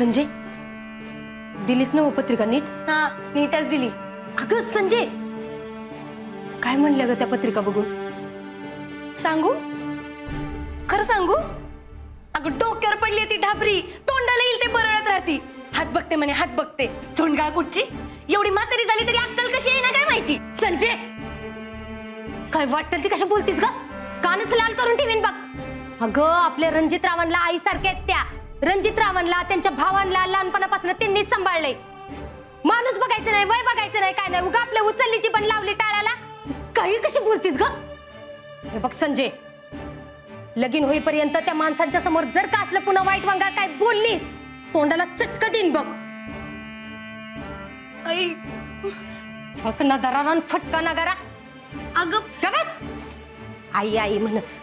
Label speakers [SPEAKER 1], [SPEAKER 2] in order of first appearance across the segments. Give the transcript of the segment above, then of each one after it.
[SPEAKER 1] संजय, दिलीस ना पत्रिका नीट?
[SPEAKER 2] हा, नीटच दिली.
[SPEAKER 1] अगं संजय, काय म्हणल्या ग त्या पत्रिका बघून?
[SPEAKER 2] सांगू? खरं सांगू? अगं डोक्यावर पडली ती ढाबरी, तोंडाला येईल ते बरळत राहती. हात बघते म्हणे, हात बघते. झोंडगाळ कुठची? एवढी म्हातारी झाली तरी अक्कल कशी आहे ना काय माहिती.
[SPEAKER 1] संजय, काय वाटतं ती कशा बोलतीस ग? कानच लाल करून ठेवीन बघ. अगं आपल्या रणजितरावांना आईसारख्या आहेत त्या. रणजितरावांना त्यांच्या भावांना लहानपणापासून त्यांनीच सांभाळलंय. माणूस बघायचं नाही, वय बघायचं नाही, काय नाही. उगा आपल्या उचललीची पण लावली टाळाला. काही कशी बोलतीस ग? हे बघ संजय, लगीन होईपर्यंत त्या माणसांच्या समोर जर का असलं पुन्हा वाईट वांगा काय बोललीस, तोंडाला चटक देईन बघ.
[SPEAKER 2] आई
[SPEAKER 1] फकना दरारा फटका नगारा.
[SPEAKER 2] अगं
[SPEAKER 1] गबस, आई आई म्हणत.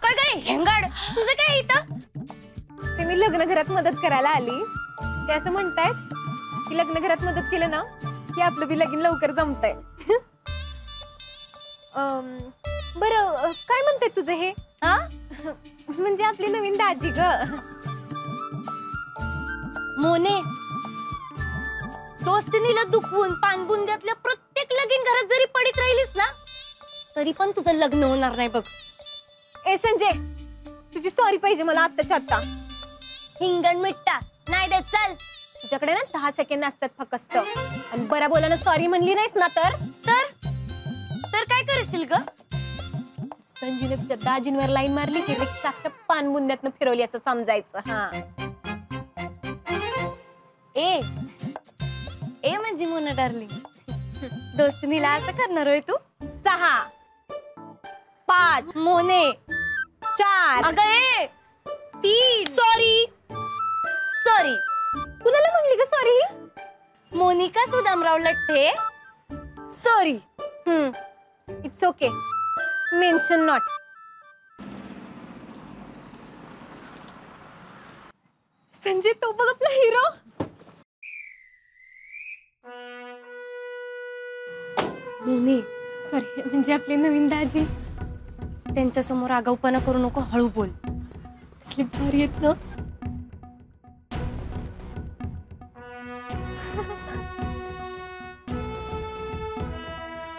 [SPEAKER 2] काय काय हेंगाड, तुझं काय इथं?
[SPEAKER 3] ते मी लग्न घरात मदत करायला आली. ते असं म्हणतायत की लग्न घरात मदत केलं ना की आपलं बी लगीन लवकर जमतंय. बरं, काय म्हणते तुझं हे?
[SPEAKER 2] हा,
[SPEAKER 3] म्हणजे आपली नवीन दाजी ग.
[SPEAKER 2] मोने, दोस्तिनीला दुखवून पानबुंद्यातल्या प्रत्येक लगीन घरात जरी पडीत राहिलीस ना, तरी पण तुझं लग्न होणार नाही बघ.
[SPEAKER 3] ए संजय, तुझी सॉरी पाहिजे मला आत्ताच्या आत्ता.
[SPEAKER 2] हिंगण मिट्टा नाही देत. चल,
[SPEAKER 3] तुझ्याकडे ना 10 सेकंद असतात फक्त. आणि बरा बोलानं सॉरी म्हणली नाहीस ना तर
[SPEAKER 2] तर काय करशील ग?
[SPEAKER 3] संजीने तुझ्या दाजींवर लाईन मारली की रिक्षा पानबुंद्यातनं फिरवली असं समजायचं. हा,
[SPEAKER 2] ए माझी मोना डार्लिंग, दोस्तिनीला असं करणार होय तू?
[SPEAKER 3] 6 5
[SPEAKER 2] मोने
[SPEAKER 3] 4.
[SPEAKER 2] अगं ए 3. सॉरी
[SPEAKER 3] कुणाला म्हणली ग sorry?
[SPEAKER 2] Monika Sudamrao Latthe sorry.
[SPEAKER 3] It's okay, mention not. Sanjay, तो बघ आपला हिरो.
[SPEAKER 2] मोने,
[SPEAKER 3] सॉरी, म्हणजे आपले नवीन दाजी.
[SPEAKER 2] त्यांच्या समोर आगाऊपणा करू नको, हळू बोल.
[SPEAKER 3] असली भारी आहेत ना.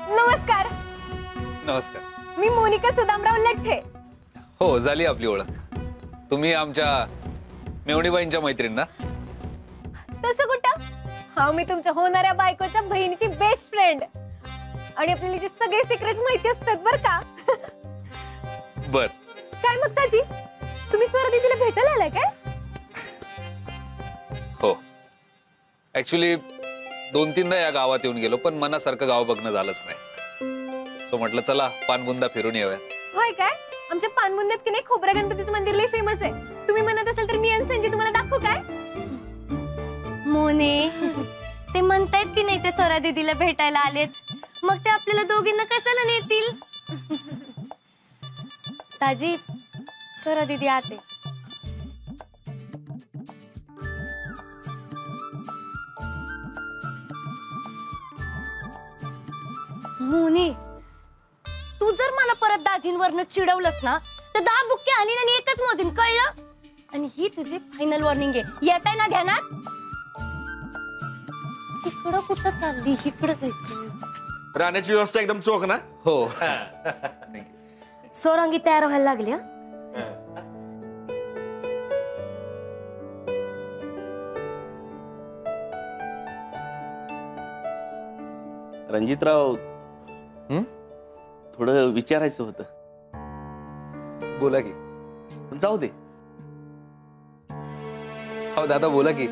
[SPEAKER 3] नमस्कार.
[SPEAKER 4] नमस्कार.
[SPEAKER 3] मी मोनिका सुदामराव लठ्ठे.
[SPEAKER 4] हो, झाली आपली ओळख. तुम्ही आमच्या मेवणीबाईंच्या मैत्रीण ना?
[SPEAKER 3] तसं कुठं? हा, मी तुमच्या होणाऱ्या बायकोच्या बहिणीची बेस्ट फ्रेंड. आणि आपल्याला जे सगळे सिक्रेट्स माहिती असतात बर का.
[SPEAKER 4] बर.
[SPEAKER 3] काय मग ताजी, तुम्ही स्वरा दीदीला भेटायला आलाय काय?
[SPEAKER 4] हो, ऍक्च्युली 2-3दा या गावात येऊन गेलो, पण मनासारखं गाव बघणं झालंच नाही. सो म्हटलं चला पानबुंदा फिरून येऊया.
[SPEAKER 3] होय काय? आमच्या पानबुंद्यात की नाही खोबरा गणपतीचं मंदिर लय फेमस आहे. तुम्ही म्हणत असाल तर मी आणि संजय तुम्हाला दाखवू काय?
[SPEAKER 2] मोने, ते म्हणतायत की नाही ते स्वरा दीदीला भेटायला आलेत, मग ते आपल्याला दोघींना कशाला नेतील? ताजी, स्वरा दीदी आते. मोने, तू जर मला परत दाजींवरनं चिडवलंस ना तर 10 बुक्के आणीन आणि एकच मोजीन, कळलं? आणि ही तुझी फायनल वॉर्निंग आहे. येत आहे ना ध्यानात? इकडं कुठं चालली? इकडं जायचं.
[SPEAKER 5] राहण्याची व्यवस्था एकदम चोख ना?
[SPEAKER 4] हो.
[SPEAKER 2] सोरांगी तयार व्हायला लागली.
[SPEAKER 6] रणजितराव, थोडं विचारायचं होतं.
[SPEAKER 4] बोला की.
[SPEAKER 6] जाऊ दे.
[SPEAKER 4] हो दादा, बोला की.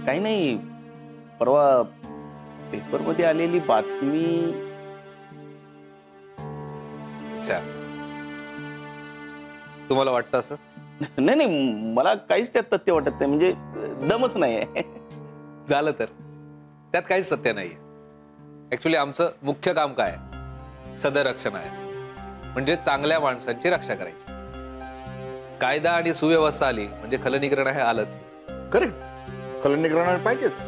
[SPEAKER 6] काही नाही, परवा पेपर मध्ये आलेली बातमी.
[SPEAKER 4] अच्छा, तुम्हाला वाटतं असं?
[SPEAKER 6] नाही नाही, मला काहीच त्यात तथ्य वाटत नाही. म्हणजे दमच नाही.
[SPEAKER 4] झालं तर त्यात काहीच सत्य नाहीये. ऍक्च्युली आमचं मुख्य काम काय आहे? सदरक्षण आहे, म्हणजे चांगल्या माणसांची रक्षा करायची. कायदा आणि सुव्यवस्था आली म्हणजे खलनिग्रहण हे आलंच.
[SPEAKER 5] करेक्ट, खलनिग्रहण पाहिजेच.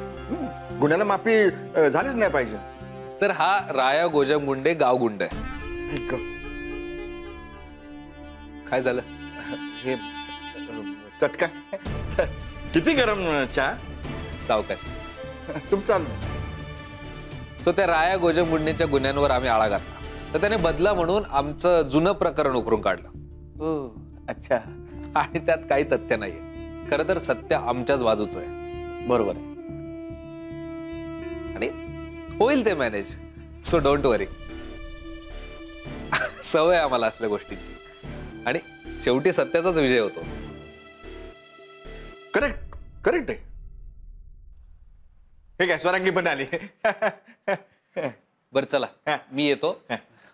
[SPEAKER 5] गुन्ह्याला माफी झालीच नाही पाहिजे.
[SPEAKER 4] तर हा राया गोजम गुंडे गाव गुंड आहे. काय झालं?
[SPEAKER 5] हे चटका किती गरम चहा
[SPEAKER 4] सावकाश.
[SPEAKER 5] तुमचं चालू.
[SPEAKER 4] सो त्या राया गोजमुंडेच्या गुन्ह्यांवर आम्ही आळा घातला, तर त्याने बदला म्हणून आमचं जुनं प्रकरण उकरून काढलं.
[SPEAKER 6] हो अच्छा.
[SPEAKER 4] आणि त्यात काही तथ्य नाहीये. खरं तर सत्य आमच्याच बाजूचं आहे.
[SPEAKER 6] बरोबर आहे.
[SPEAKER 4] आणि होईल ते मॅनेज. सो डोंट वरी. सवय आम्हाला असल्या गोष्टींची. आणि शेवटी सत्याचाच विजय होतो.
[SPEAKER 5] करेक्ट करेक्ट आहे. हे काय स्वरांगी पण आली.
[SPEAKER 4] बरं चला, मी येतो.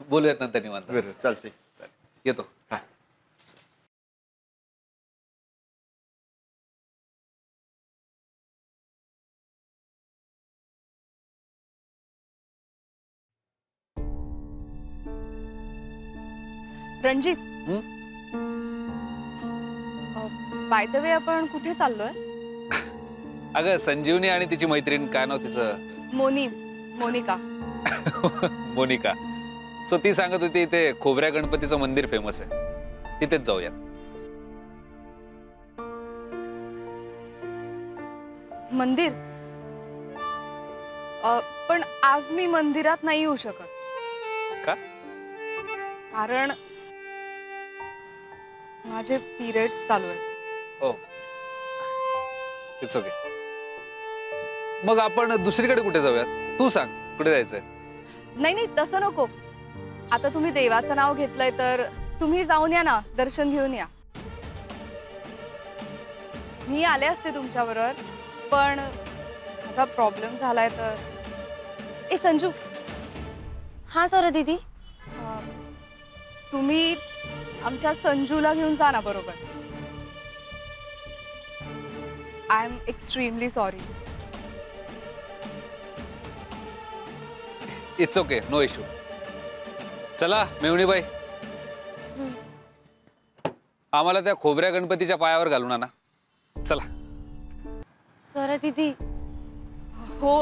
[SPEAKER 4] बोलूयात नंतर निवांत.
[SPEAKER 5] बरं चालते.
[SPEAKER 4] येतो.
[SPEAKER 7] रणजित, बाय द वे आपण कुठे चाललोय?
[SPEAKER 4] अगं संजीवनी आणि तिची मैत्रीण, काय नाव तिचं?
[SPEAKER 7] मोनिका.
[SPEAKER 4] मोनिका. सो ती सांगत होती इथे खोबऱ्या गणपतीचं मंदिर फेमस आहे, तिथेच जाऊयात.
[SPEAKER 7] मंदिर? पण आज मी मंदिरात नाही येऊ शकत.
[SPEAKER 4] का?
[SPEAKER 7] कारण माझे पिरियड्स चालू आहेत.
[SPEAKER 4] हो, इट्स ओके. मग आपण दुसरीकडे कुठे जाऊयात? तू सांग कुठे जायचंय?
[SPEAKER 7] नाही तसं नको. आता तुम्ही देवाचं नाव घेतलंय तर तुम्ही जाऊन या ना, दर्शन घेऊन या. मी आले असते तुमच्याबरोबर, पण माझा प्रॉब्लेम झालाय तर. ए संजू.
[SPEAKER 2] हा सोरा दीदी.
[SPEAKER 7] तुम्ही आमच्या संजूला घेऊन जा ना बरोबर. I am extremely sorry.
[SPEAKER 4] It's okay, no issue. चला मेवणीबाई, आम्हाला त्या खोबऱ्या गणपतीच्या पायावर घालून आणा. चला.
[SPEAKER 2] सोरा दीदी.
[SPEAKER 7] हो,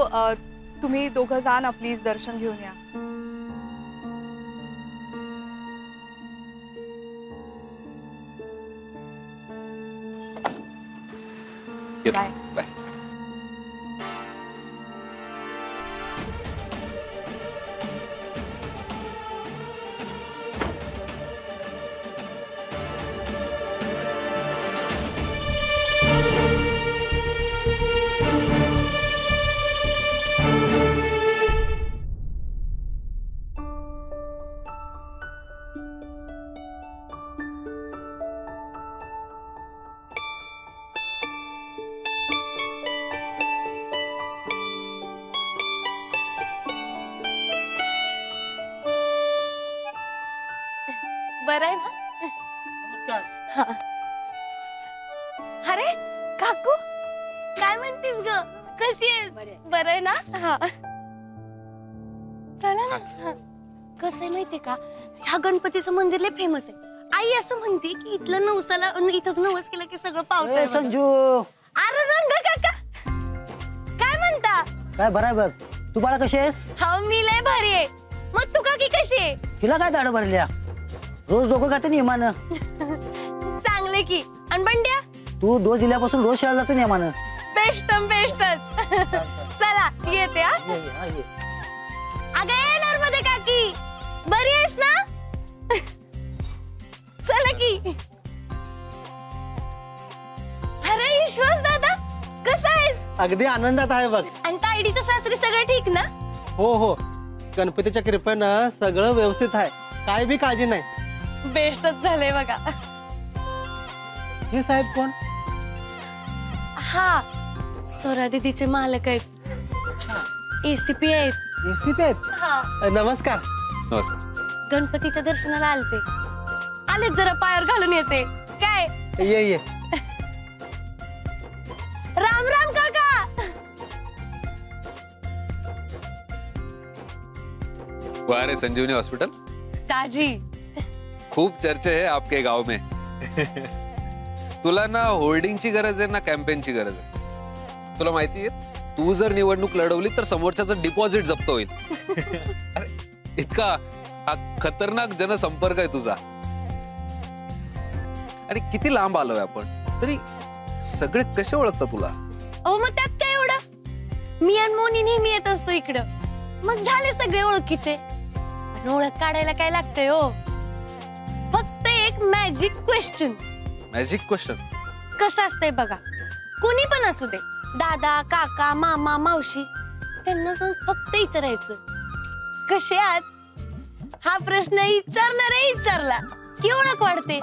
[SPEAKER 7] तुम्ही दोघं जा ना प्लीज, दर्शन घेऊन या.
[SPEAKER 4] Bye bye.
[SPEAKER 2] बरं आहे ना? नमस्कार. अरे काकू, काय म्हणतीस ग? कशी आहेस? बरं आहे ना? हा चला ना. कसं आहे माहितीये का, ह्या गणपतीचं मंदिर लय फेमस आहे. आई असं म्हणते की इथलं नवसाला इथंच नवस केलं की सगळं पावतंय.
[SPEAKER 8] संजू,
[SPEAKER 2] अरे रंग काका, काय म्हणता?
[SPEAKER 8] काय बरं आहे बघ. तू बाळा कशी आहेस?
[SPEAKER 2] हा मी लय भारी आहे. मग तू काकी कशी आहे?
[SPEAKER 8] तिला काय दाढ भरल्या? रोज डोकं खाते नियमानं.
[SPEAKER 2] चांगले की. आणि बंड्या?
[SPEAKER 8] तू डोस दिल्यापासून रोज शाळेला जातो नियमानं.
[SPEAKER 2] बेस्टच. चला येते. अगं ये नर्मदे काकी, बरी आहेस ना? चला की. अरे ईश्वर दादा, कसा आहेस?
[SPEAKER 9] अगदी आनंदात आहे बघ.
[SPEAKER 2] आणि तायडीचं सासरी सगळं ठीक ना?
[SPEAKER 9] हो हो, गणपतीच्या कृपेनं सगळं व्यवस्थित आहे, काय बी काळजी नाही.
[SPEAKER 2] बेस्टच झालंय बघा.
[SPEAKER 9] हे साहेब कोण?
[SPEAKER 2] हा सोरा दीदीचे मालक आहेत, ACP आहेत.
[SPEAKER 9] ACP आहेत?
[SPEAKER 2] हा.
[SPEAKER 9] नमस्कार.
[SPEAKER 4] नमस्कार.
[SPEAKER 2] गणपतीच्या दर्शनाला आलते. आलेच जरा पायावर घालून येते. काय?
[SPEAKER 9] ये.
[SPEAKER 2] राम राम काका.
[SPEAKER 4] वाह रे संजीवनी हॉस्पिटल.
[SPEAKER 2] ताजी.
[SPEAKER 4] खूप चर्चा है आपके गाव में. तुला ना होल्डिंगची गरज आहे ना कॅम्पेनची गरज आहे. तुला माहिती आहे, तू जर निवडणूक लढवली तर समोरच्याचं डिपॉझिट जप्त होईल. अरे इतका हा खतरनाक जनसंपर्क आहे तुझा. आणि किती लांब आलोय आपण, तरी सगळे कसे ओळखतात तुला?
[SPEAKER 2] अहो मग त्यात काय एवढं, मी आणि मोनी नेहमी येत असतो इकडं, मग झाले सगळे ओळखीचे. आणि ओळख काढायला काय लागतंय हो, फक्त एक मॅजिक क्वेश्चन.
[SPEAKER 4] Magic question?
[SPEAKER 2] कसं असतंय बघा, कोणी पण असू दे, दादा काका मामा मावशी, त्यांना जाऊन फक्त विचारायचं कसे आहात. हा प्रश्न विचारला की ओळख वाढते.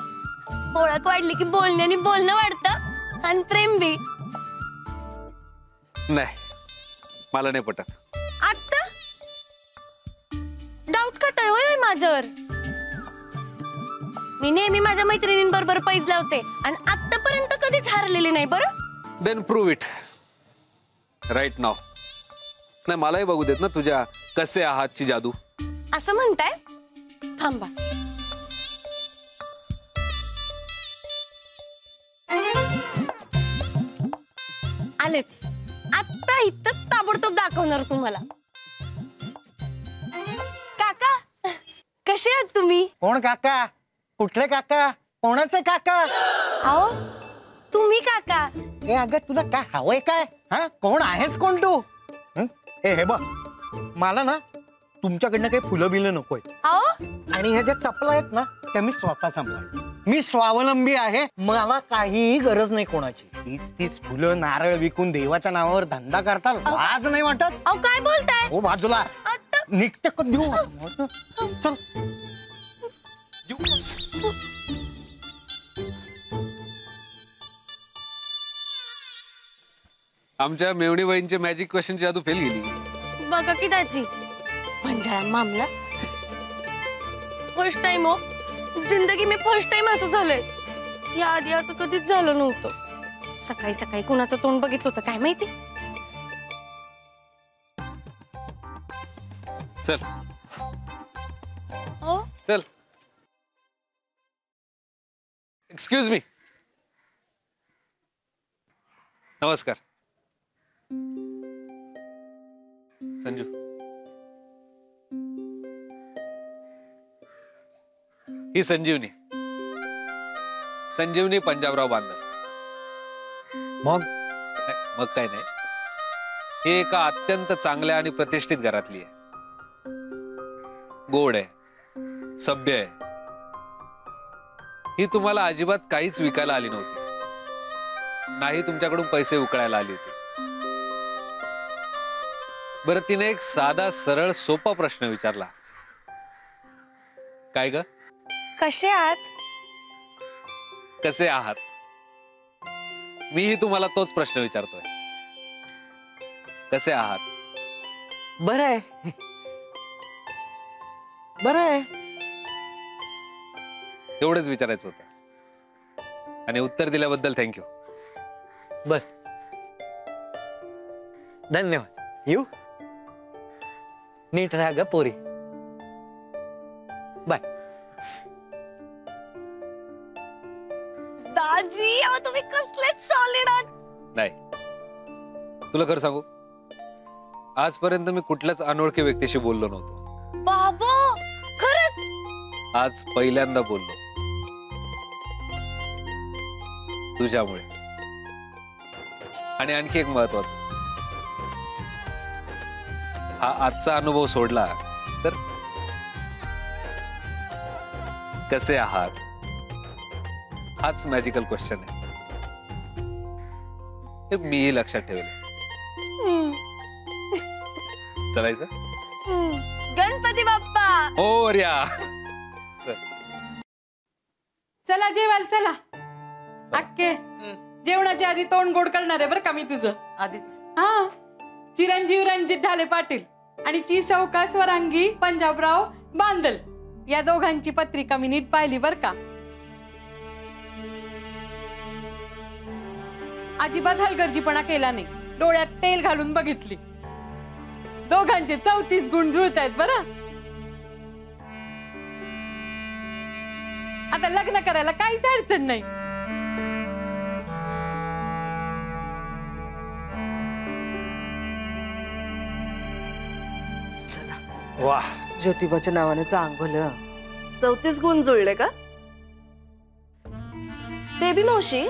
[SPEAKER 2] ओळख वाढली की बोलण्याने बोलणं वाढतं आणि प्रेम बी.
[SPEAKER 4] नाही, मला नाही पटत.
[SPEAKER 2] आता डाऊट खाताय होय माझ्यावर? मी नेहमी माझ्या मैत्रिणींबरोबर पैज लावते आणि आतापर्यंत कधीच हारलेली नाही बरं.
[SPEAKER 4] देन प्रूव्ह इट राईट नाव. नाही, मलाही बघू देत ना तुझ्या कसे आहातची जादू.
[SPEAKER 2] असं म्हणताय? थांबा. आलेच आता इथं ताबडतोब दाखवणार तुम्हाला. काका कसे आहात तुम्ही?
[SPEAKER 10] कोण काका? कुठले काका? कोणाचे काका?
[SPEAKER 2] अहो तुम्ही काका.
[SPEAKER 10] ए अगं तुला काय हवंय काय? हा कोण आहेस कोण तू? हे बघ, मला ना तुमच्याकडनं काही फुलं बिलं नकोय.
[SPEAKER 2] अहो
[SPEAKER 10] आणि ह्या ज्या चपला आहेत ना त्या मी स्वतः सांभाळ. मी स्वावलंबी आहे, मला काहीही गरज नाही कोणाची. तीच फुलं नारळ विकून देवाच्या नावावर धंदा करता लाज नाही वाटत?
[SPEAKER 2] अहो काय बोलताय?
[SPEAKER 10] हो बाजूला निघते का देऊ? चल
[SPEAKER 4] आमच्या मेवणीबाईंची मॅजिक क्वेश्चन जादू फेल गेली.
[SPEAKER 2] बघा की दाजी, भंजाळा मामला. फर्स्ट टाइम हो, जिंदगी में फर्स्ट टाइम असं झालंय. या आधी असं कधीच झालं नव्हतं. सकाळी सकाळी कुणाचं तोंड बघितलं होतं काय माहिती.
[SPEAKER 4] चल
[SPEAKER 2] हो
[SPEAKER 4] चल. Excuse me. नमस्कार. संजू. ही संजीवनी पंजाबराव बांदल.
[SPEAKER 10] मग
[SPEAKER 4] काय नाही, ही एका अत्यंत चांगल्या आणि प्रतिष्ठित घरातली आहे. गोड आहे, सभ्य आहे. ही तुम्हाला अजिबात काहीच विकायला आली नव्हती, नाही तुमच्याकडून पैसे उकळायला आली होती. बरं, तिने एक साधा सरळ सोपा प्रश्न विचारला. काय ग?
[SPEAKER 2] कसे आहात?
[SPEAKER 4] कसे आहात? मीही तुम्हाला तोच प्रश्न विचारतोय. कसे आहात?
[SPEAKER 10] बरं आहे, बरं आहे.
[SPEAKER 4] एवढंच विचारायचं होतं आणि उत्तर दिल्याबद्दल थँक्यू.
[SPEAKER 10] बर, धन्यवाद. येऊ? नीट राहा ग पोरी. बाय.
[SPEAKER 2] दाजी अहो तुम्ही कसले सॉलिड आहात.
[SPEAKER 4] नाही, तुला खरं सांगू, आजपर्यंत मी कुठल्याच अनोळखी व्यक्तीशी बोललो नव्हतो.
[SPEAKER 2] बाबा खरंच?
[SPEAKER 4] आज पहिल्यांदा बोललो तुझ्यामुळे. आणि आणखी एक महत्वाचं, हा आजचा अनुभव सोडला तर कसे आहात हाच मॅजिकल क्वेश्चन आहे. हे मीही लक्षात ठेवले. चलायचं?
[SPEAKER 2] गणपती बाप्पा.
[SPEAKER 4] हो र्या.
[SPEAKER 11] चला जेवायला चला. अक्के जेवणाच्या आधी तोंड गोड करणार आहे बरं का मी तुझं आधीच. हा, चिरंजीव रणजित ढाले पाटील आणि ची सौका स्वरांगी पंजाबराव बांदल या दोघांची पत्रिका मी नीट पाहिली बर का. अजिबात हलगर्जीपणा केला नाही, डोळ्यात तेल घालून बघितली. दोघांचे 34 गुण जुळत आहेत बरं. आता लग्न करायला काहीच अडचण नाही.
[SPEAKER 12] वाह, ज्योतिबाच्या नावाने चांग भलं. 34 गुण जुळले का?
[SPEAKER 2] बेबी मावशी,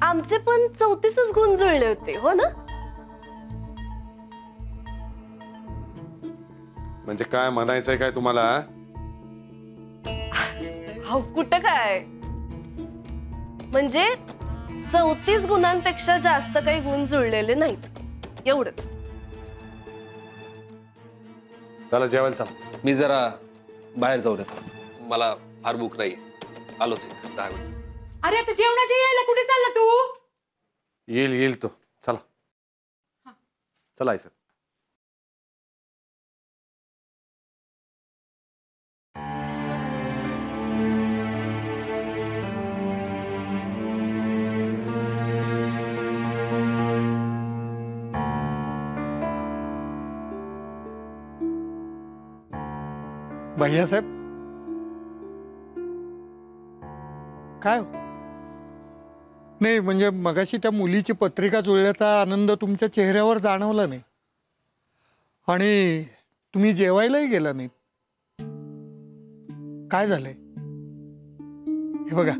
[SPEAKER 2] आमचे पण 34च गुण जुळले होते हो ना?
[SPEAKER 13] म्हणजे काय म्हणायचंय काय तुम्हाला?
[SPEAKER 2] हो कुठं काय, म्हणजे 34 गुणांपेक्षा जास्त काही गुण जुळलेले नाहीत, एवढंच.
[SPEAKER 13] चला जेवायला चला.
[SPEAKER 4] मी जरा बाहेर जाऊन येतो, मला फार भूक नाहीये. आलोच एक 10 मिनिट.
[SPEAKER 11] अरे आता जेवणाच्या यायला कुठे चालला तू?
[SPEAKER 13] येईल तो. चला चला आई सर.
[SPEAKER 10] भैयासाहेब काय हो? नाही म्हणजे मगाशी त्या मुलीची पत्रिका जुळल्याचा आनंद तुमच्या चेहऱ्यावर जाणवला नाही आणि तुम्ही जेवायलाही गेला नाही. काय झालंय? हे बघा,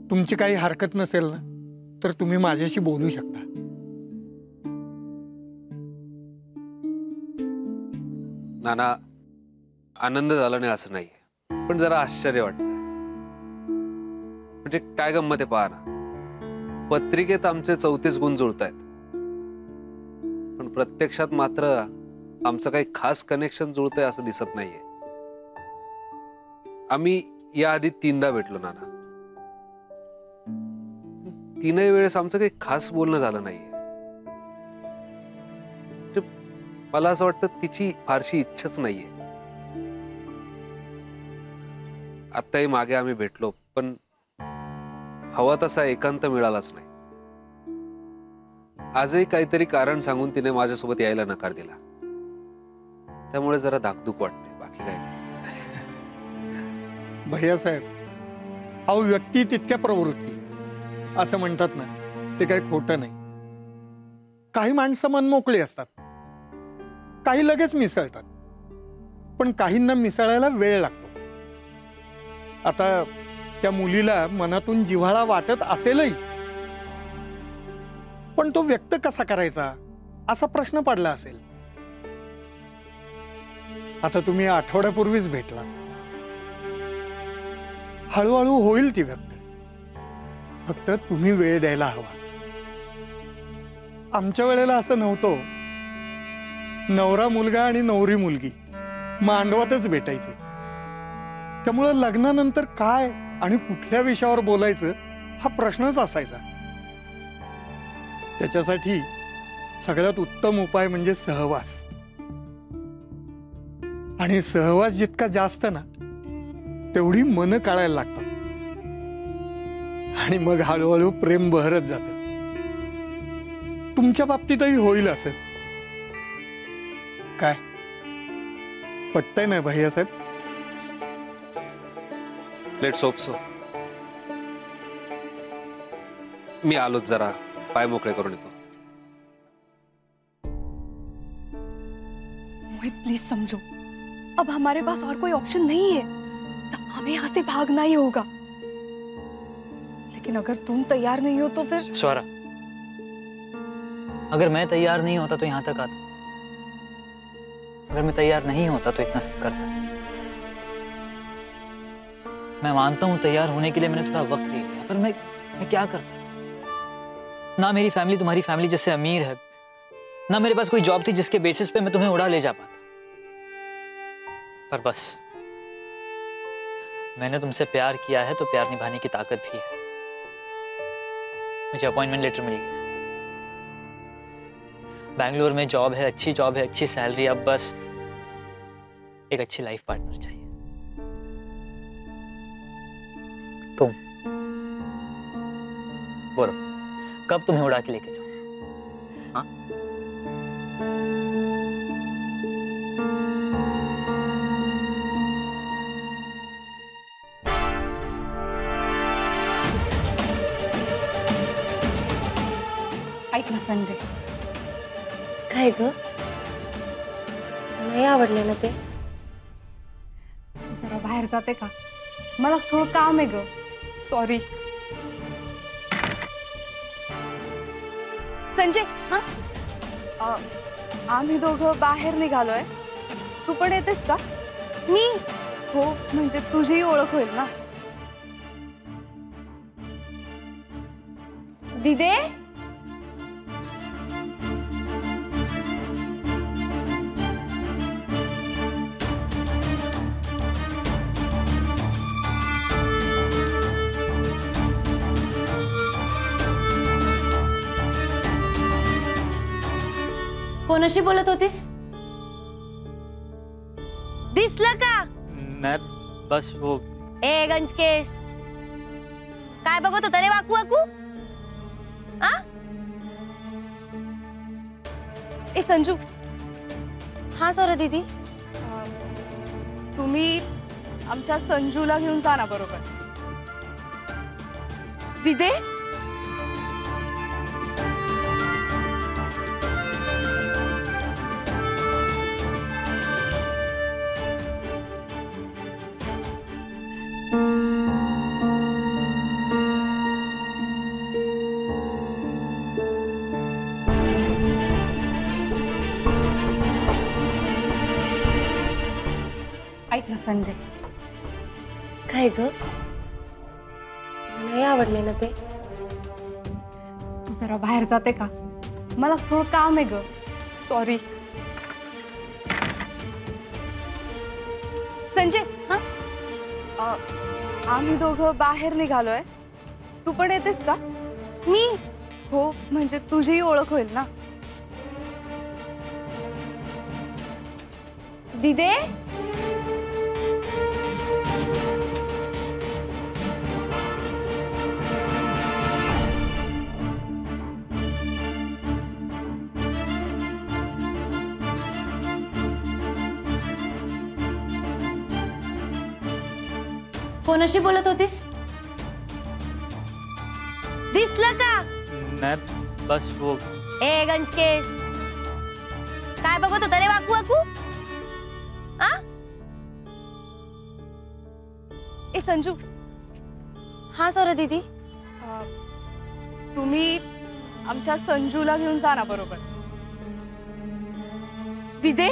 [SPEAKER 10] तुमची काही हरकत नसेल ना तर तुम्ही माझ्याशी बोलू शकता.
[SPEAKER 4] नाना, आनंद झाला नाही असं नाहीये, पण जरा आश्चर्य वाटतं. म्हणजे काय गंमत आहे पहा ना, पत्रिकेत आमचे 34 गुण जुळत आहेत, पण प्रत्यक्षात मात्र आमचं काही खास कनेक्शन जुळतंय असं दिसत नाहीये. आम्ही याआधी 3दा भेटलो नाना, 3ही वेळेस आमचं काही खास बोलणं झालं नाहीये. मला असं वाटतं तिची फारशी इच्छाच नाहीये. आत्ताही मागे आम्ही भेटलो, पण हवा तसा एकांत मिळालाच नाही. आजही काहीतरी कारण सांगून तिने माझ्यासोबत यायला नकार दिला, त्यामुळे जरा धाकधूक वाटते, बाकी काही नाही.
[SPEAKER 10] भैयासाहेब, अहो व्यक्ती तितक्या प्रवृत्ती असं म्हणतात ना, ते काही खोटं नाही. काही माणसं मनमोकळी असतात, काही लगेच मिसळतात, पण काहींना मिसळायला वेळ लागतो. आता त्या मुलीला मनातून जिव्हाळा वाटत असेलही, पण तो व्यक्त कसा करायचा असा प्रश्न पडला असेल. आता तुम्ही आठवड्यापूर्वीच भेटला, हळूहळू होईल ती व्यक्त, फक्त तुम्ही वेळ द्यायला हवा. आमच्या वेळेला असं नव्हतं. नवरा मुलगा आणि नवरी मुलगी मांडवातच भेटायचे, त्यामुळे लग्नानंतर काय आणि कुठल्या विषयावर बोलायचं हा प्रश्नच असायचा. त्याच्यासाठी सगळ्यात उत्तम उपाय म्हणजे सहवास, आणि सहवास जितका जास्त ना तेवढी मन काढायला लागतात, आणि मग हळूहळू प्रेम बहरत जातं. तुमच्या बाबतीतही होईल असंच. काय पटतंय ना भैयासाहेब?
[SPEAKER 4] Let's hope so. मी आलोच, जरा पाय मोकळे करून येतो.
[SPEAKER 7] मोहित प्लीज समझो, अब हमारे पास और कोई ऑप्शन नहीं है, हमें यहाँ से भागना ही होगा. लेकिन अगर तुम तैयार नहीं हो तो फिर.
[SPEAKER 14] स्वरा, अगर मैं तैयार नहीं होता तो यहाँ तक आता, अगर मैं तैयार नहीं होता तो इतना सब करता. मैं मानता हूं तैयार होने के लिए मैंने थोड़ा वक्त ले लिया, पर मैं क्या करता? ना मेरी फैमिली तुम्हारी फैमिली जैसे अमीर है, ना मेरे पास कोई जॉब थी जिसके बेसिस पे मैं तुम्हें उड़ा ले जा पाता. पर बस मैंने तुमसे प्यार किया है तो प्यार निभाने की ताकत भी है. मुझे अपॉइंटमेंट लेटर मिल गया, बैंगलोर में जॉब है, अच्छी जॉब है, अच्छी सैलरी. अब बस एक अच्छी लाइफ पार्टनर चाहिए. तुम बोलो, कब तुम्हें उड़ा के लेके जाऊं? हाँ?
[SPEAKER 7] ऐक ना संजय,
[SPEAKER 2] काय ग, नाही आवडलं ना ते?
[SPEAKER 7] तू जरा बाहेर जाते का? मला थोडं काम आहे ग. सॉरी. संजय, आम्ही दोघं बाहेर निघालोय. तू पण येतेस का?
[SPEAKER 1] मी?
[SPEAKER 7] हो, म्हणजे तुझीही ओळख होईल ना.
[SPEAKER 2] दिदे, कोणाशी बोलत होतीस? दिसलं का?
[SPEAKER 14] मैं बस वो
[SPEAKER 2] ए गंजकेश, काय बघत होता रे वाकू वाकू? आ?
[SPEAKER 7] ए संजू.
[SPEAKER 2] हा सर दीदी.
[SPEAKER 7] तुम्ही आमच्या संजूला घेऊन जा ना बरोबर.
[SPEAKER 2] दिदे,
[SPEAKER 7] ऐक ना संजय.
[SPEAKER 2] काय ग? नाही आवडले ना ते?
[SPEAKER 7] तू जरा बाहेर जाते का? मला थोडं काम आहे ग. सॉरी. संजय, आम्ही दोघं बाहेर निघालोय. तू पण येतेस का?
[SPEAKER 1] मी?
[SPEAKER 7] हो, म्हणजे तुझीही ओळख होईल ना.
[SPEAKER 2] दिदे, कोणाशी बोलत होतीस? दिसलं का?
[SPEAKER 14] मैं बस वो
[SPEAKER 2] ए गंजकेश, काय बघत होता रे वाकू वाकू? आ?
[SPEAKER 7] ए संजू.
[SPEAKER 2] हा सर दीदी.
[SPEAKER 7] तुम्ही आमच्या संजूला घेऊन जा ना बरोबर.
[SPEAKER 2] दिदे,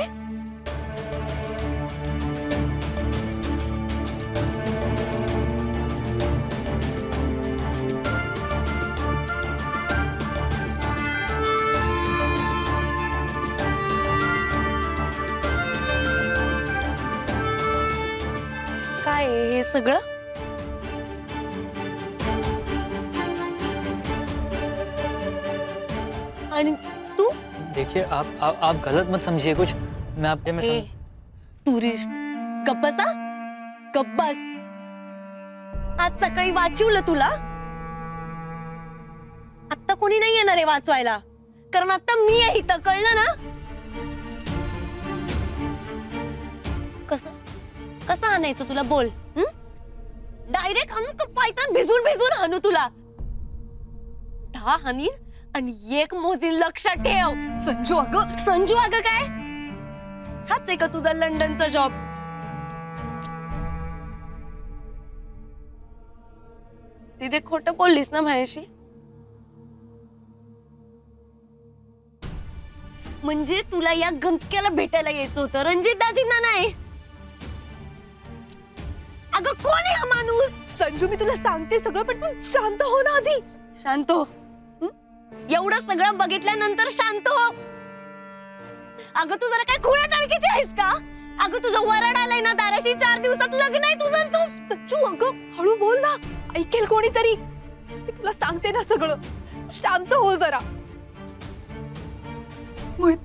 [SPEAKER 2] काय हे सगळं? आणि तू?
[SPEAKER 14] देखिए आप गलत मत समझिए कुछ. मैं आपके में
[SPEAKER 2] टुरिस्ट गप्पसा गप्पस. आज सकाळी वाचवलं तुला. आता कोणी नाही येणार आहे वाचवायला, कारण आता मी आहे इथं, कळलं ना? कसं कसं आणायचं तुला बोल. डायरेक्ट आणू का पायतान भिजून भिजून आणू तुला? 10 हानीन आणि 1 मोजीन, लक्षात ठेव.
[SPEAKER 7] संजू अगं.
[SPEAKER 2] संजू अगं काय? हाच आहे का तुझा लंडनचा जॉब? तिथे खोटं बोललीस ना माझ्याशी? म्हणजे तुला या गंजक्याला भेटायला यायचं होतं, रणजित दाजींना नाही. अगं कोण आहे हा माणूस?
[SPEAKER 7] संजू, मी तुला सांगते सगळं, पण तू शांत हो ना आधी.
[SPEAKER 2] शांत हो? एवढं सगळं बघितल्यानंतर शांत हो? अगं तू जरा काय खुळ्या टाळकीची आहेस का? अगं तुझं वरड आलंय ना दाराशी, 4 दिवसात लग्न आहे तुझं. तू
[SPEAKER 7] संजू अगं हळू बोल ना, ऐकेल कोणीतरी. मी तुला सांगते ना सगळं, शांत हो जरा. मोहित,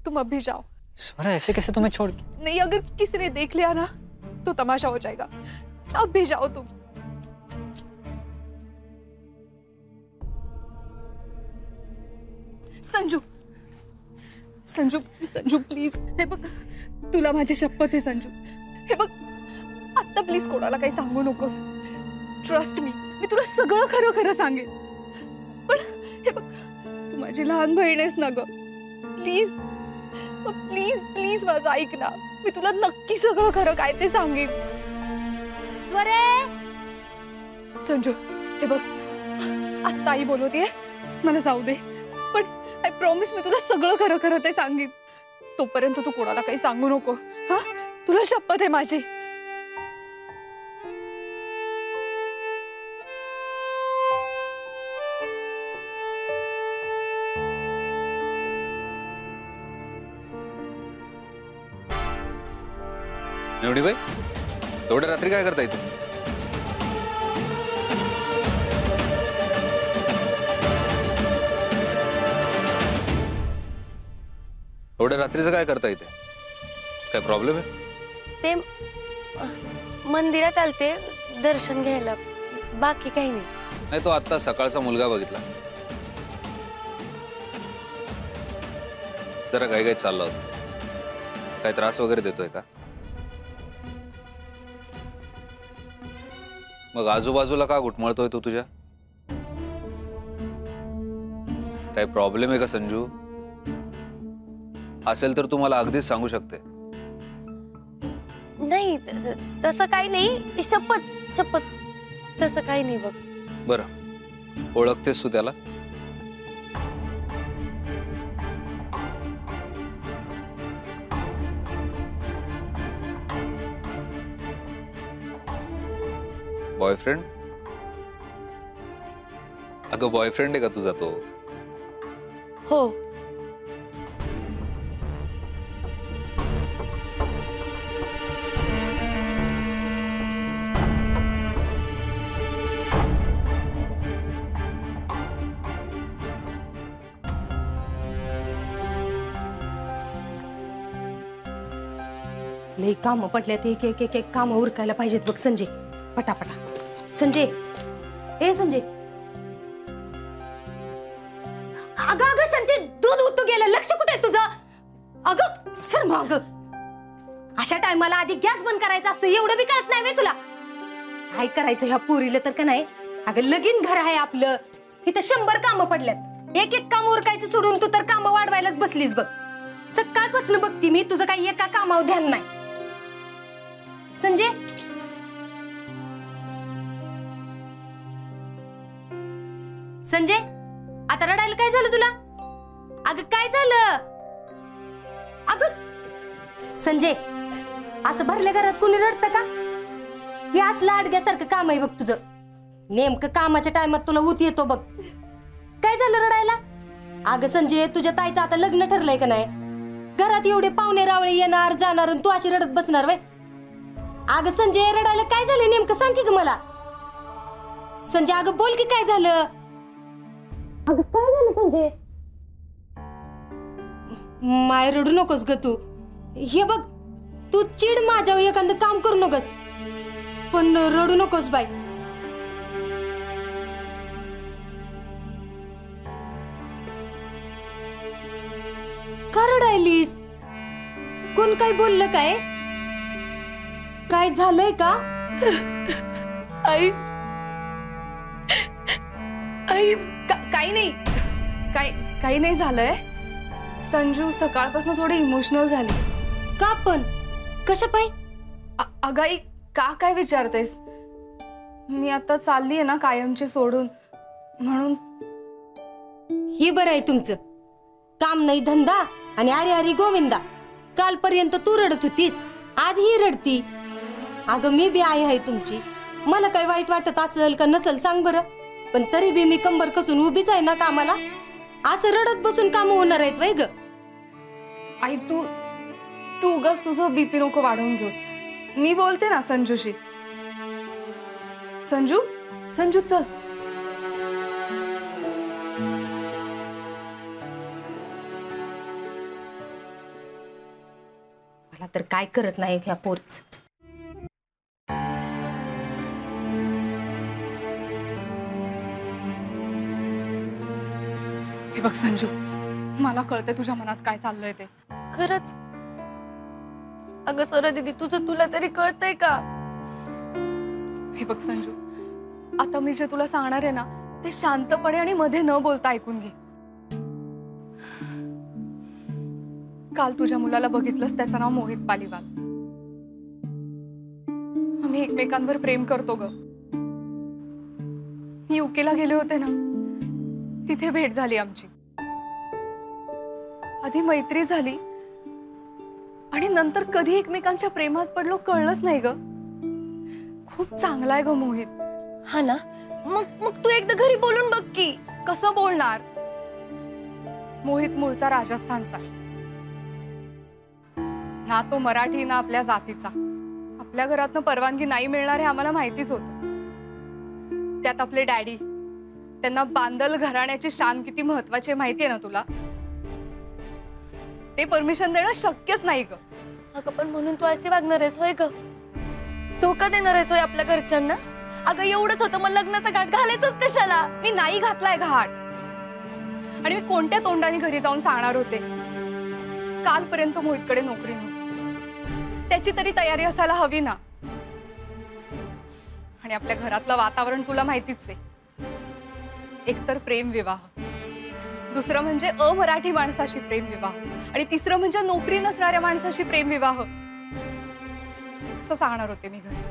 [SPEAKER 7] तुम अभी जाओ.
[SPEAKER 14] स्वरा ऐसे कैसे तुम्हें छोड़ के?
[SPEAKER 7] नहीं, अगर किसी ने देख लिया ना तो तमाशा हो जाएगा. अब भी जाओ तुम. संजू, संजू, संजू प्लीज. हे बघ, तुला माझी शपथ आहे संजू. हे बघ, आता प्लीज कोणाला काही सांगू नकोस. ट्रस्ट मी तुला सगळं खरं खरं सांगेन. पण हे बघ, तू माझी लहान बहीण आहेस ना ग. प्लीज प्लीज प्लीज माझं ऐक ना. मी तुला नक्की सगळं खरं काय ते सांगेन.
[SPEAKER 1] स्वरे,
[SPEAKER 7] संजू हे बघ, आत्ता आई बोलवतेय, मला जाऊ दे, पण आय प्रॉमिस मी तुला सगळं खरं खरं ते सांगेन. तोपर्यंत तू कोणाला काही सांगू नको, हा? तुला शपथ आहे माझी.
[SPEAKER 4] बाई, एवढ्या रात्री काय करता इथे? एवढ्या रात्रीचं काय करता इथे? काय प्रॉब्लेम आहे?
[SPEAKER 2] ते मंदिरात आलते दर्शन घ्यायला, बाकी काही नाही.
[SPEAKER 4] नाही, तो आता सकाळचा मुलगा बघितला, जरा काही काही चालला होता. काय त्रास वगैरे देतोय का? मग आजूबाजूला का घुटमळतोय तू तुझ्या? काय प्रॉब्लेम आहे का संजू? असेल तर तू मला अगदीच सांगू शकते.
[SPEAKER 2] नाही तसं काही नाही, शपथ शपथ तसं काही नाही बघ.
[SPEAKER 4] बरं, ओळखतेस तू त्याला? बॉयफ्रेंड? अगं बॉयफ्रेंड आहे का तुझा तो?
[SPEAKER 2] हो.
[SPEAKER 1] लई काम पडल्यात, एक एक एक एक काम उरकायला पाहिजेत बघ संजय, पटापटा. संजय, ए संजय, अगं अगं संजय, दूध उतू गेलं, लक्ष कुठे आहे तुझं? अगं सर मग अशा टायमाला आधी गॅस बंद करायचा असतो, एवढं बी कळत नाही वे तुला? काय करायचं ह्या पोरीला तर का नाही? अगं लगीन घर आहे आपलं, इथं 100 कामं पडल्यात, एक एक काम उरकायचं सोडून तू तर कामं वाढवायलाच बसलीस बघ. सकाळपासून बघती मी, तुझं काही एका कामावर ध्यान नाही. संजय, संजय, आता रडायला काय झालं तुला? अगं काय झालं? अगं संजय, असं भरल्या घरात कुणी रडतं का? हे असलं अडग्यासारखं काम आहे बघ तुझं. नेमकं कामाच्या टायमात तुला ऊत येतो बघ. काय झालं रडायला? अगं संजय, तुझ्या ताईचं आता लग्न ठरलंय का नाही? घरात एवढे पाहुणे रावळे येणार जाणार आणि तू अशी रडत बसणार वय? अगं संजय, रडायला काय झालं नेमकं सांग की ग मला. संजय अगं बोल की काय झालं? अगं काय झालं संजय? माय रडू नकोस ग तू. हे बघ, तू चिड माझ्यावर एखादं काम करू नकोस, पण रडू नकोस बाई. का रडायलीस? कोण काय बोललं काय? काय झालंय का?
[SPEAKER 2] आई आई
[SPEAKER 7] काही नाही, काही नाही झालंय. संजू सकाळपासून थोडी इमोशनल झाली.
[SPEAKER 1] का पण? कशा पाय?
[SPEAKER 7] अगं आई, का काय विचारतेस? मी आता चालली आहे ना कायमची सोडून, म्हणून.
[SPEAKER 1] हे बरं आहे तुमचं, काम नाही धंदा आणि अरे अरे गोविंदा. कालपर्यंत तू रडत होतीस, आज ही रडती. अगं मी बी आई आहे तुमची, मला काय वाईट वाटत असेल का नसेल सांग बरं, पण तरी बी मी कंबर कसून उभीच आहे ना कामाला. असं रडत बसून काम होणार आहेत वय ग?
[SPEAKER 7] आई तू उगाच तुझं बीपी नको वाढवून घेऊस. मी बोलते ना संजूशी. संजू, संजू चल.
[SPEAKER 1] मला तर काय करत नाही ह्या पोरीच.
[SPEAKER 7] हे बघ संजू, मला कळतंय तुझ्या मनात काय चाललंय ते.
[SPEAKER 2] खरंच? अगं सोरा दीदी, तुझं तुला तरी कळतंय का?
[SPEAKER 7] हे बघ संजू, आता मी जे तुला सांगणार आहे ना ते शांतपणे आणि मध्ये न बोलता ऐकून घे. काल तुझ्या मुलाला बघितलंस, त्याचं नाव मोहित पालीवाल. आम्ही एकमेकांवर प्रेम करतो ग. चौकीला गेले होते ना, तिथे भेट झाली आमची. आधी मैत्री झाली आणि नंतर कधी एकमेकांच्या प्रेमात पडलो कळलंच नाही ग. खूप चांगला आहे ग मोहित.
[SPEAKER 2] हा ना, मग तू एकदा घरी बोलून बघ की.
[SPEAKER 7] कसं बोलणार? मोहित मूळचा राजस्थानचा, ना तो मराठी ना आपल्या जातीचा. आपल्या घरातनं परवानगी नाही मिळणार हे आम्हाला माहितीच होतं. त्यात आपले डॅडी, त्यांना बांदल घराण्याची शान किती महत्वाची माहितीये ना तुला. ते परमिशन देणं शक्यच नाही ग.
[SPEAKER 2] अगं पण म्हणून तू अशी वागणार आहेस होय ग? धोका देणार आहेस होय आपल्या घरच्यांना? अगं एवढंच होतं, मग लग्नाचा घाट घालायचंच कशाला?
[SPEAKER 7] मी नाही घातलाय घाट. आणि मी कोणत्या तोंडाने घरी जाऊन सांगणार होते? कालपर्यंत मोहितकडे नोकरी नव्हती, त्याची तरी तयारी असायला हवी ना. आणि आपल्या घरातलं वातावरण तुला माहितीच आहे. एकतर प्रेम विवाह, दुसरं म्हणजे अमराठी माणसाशी प्रेम विवाह, आणि तिसरं म्हणजे नोकरी नसणाऱ्या माणसाशी प्रेम विवाह. असं सांगणार होते मी घरी.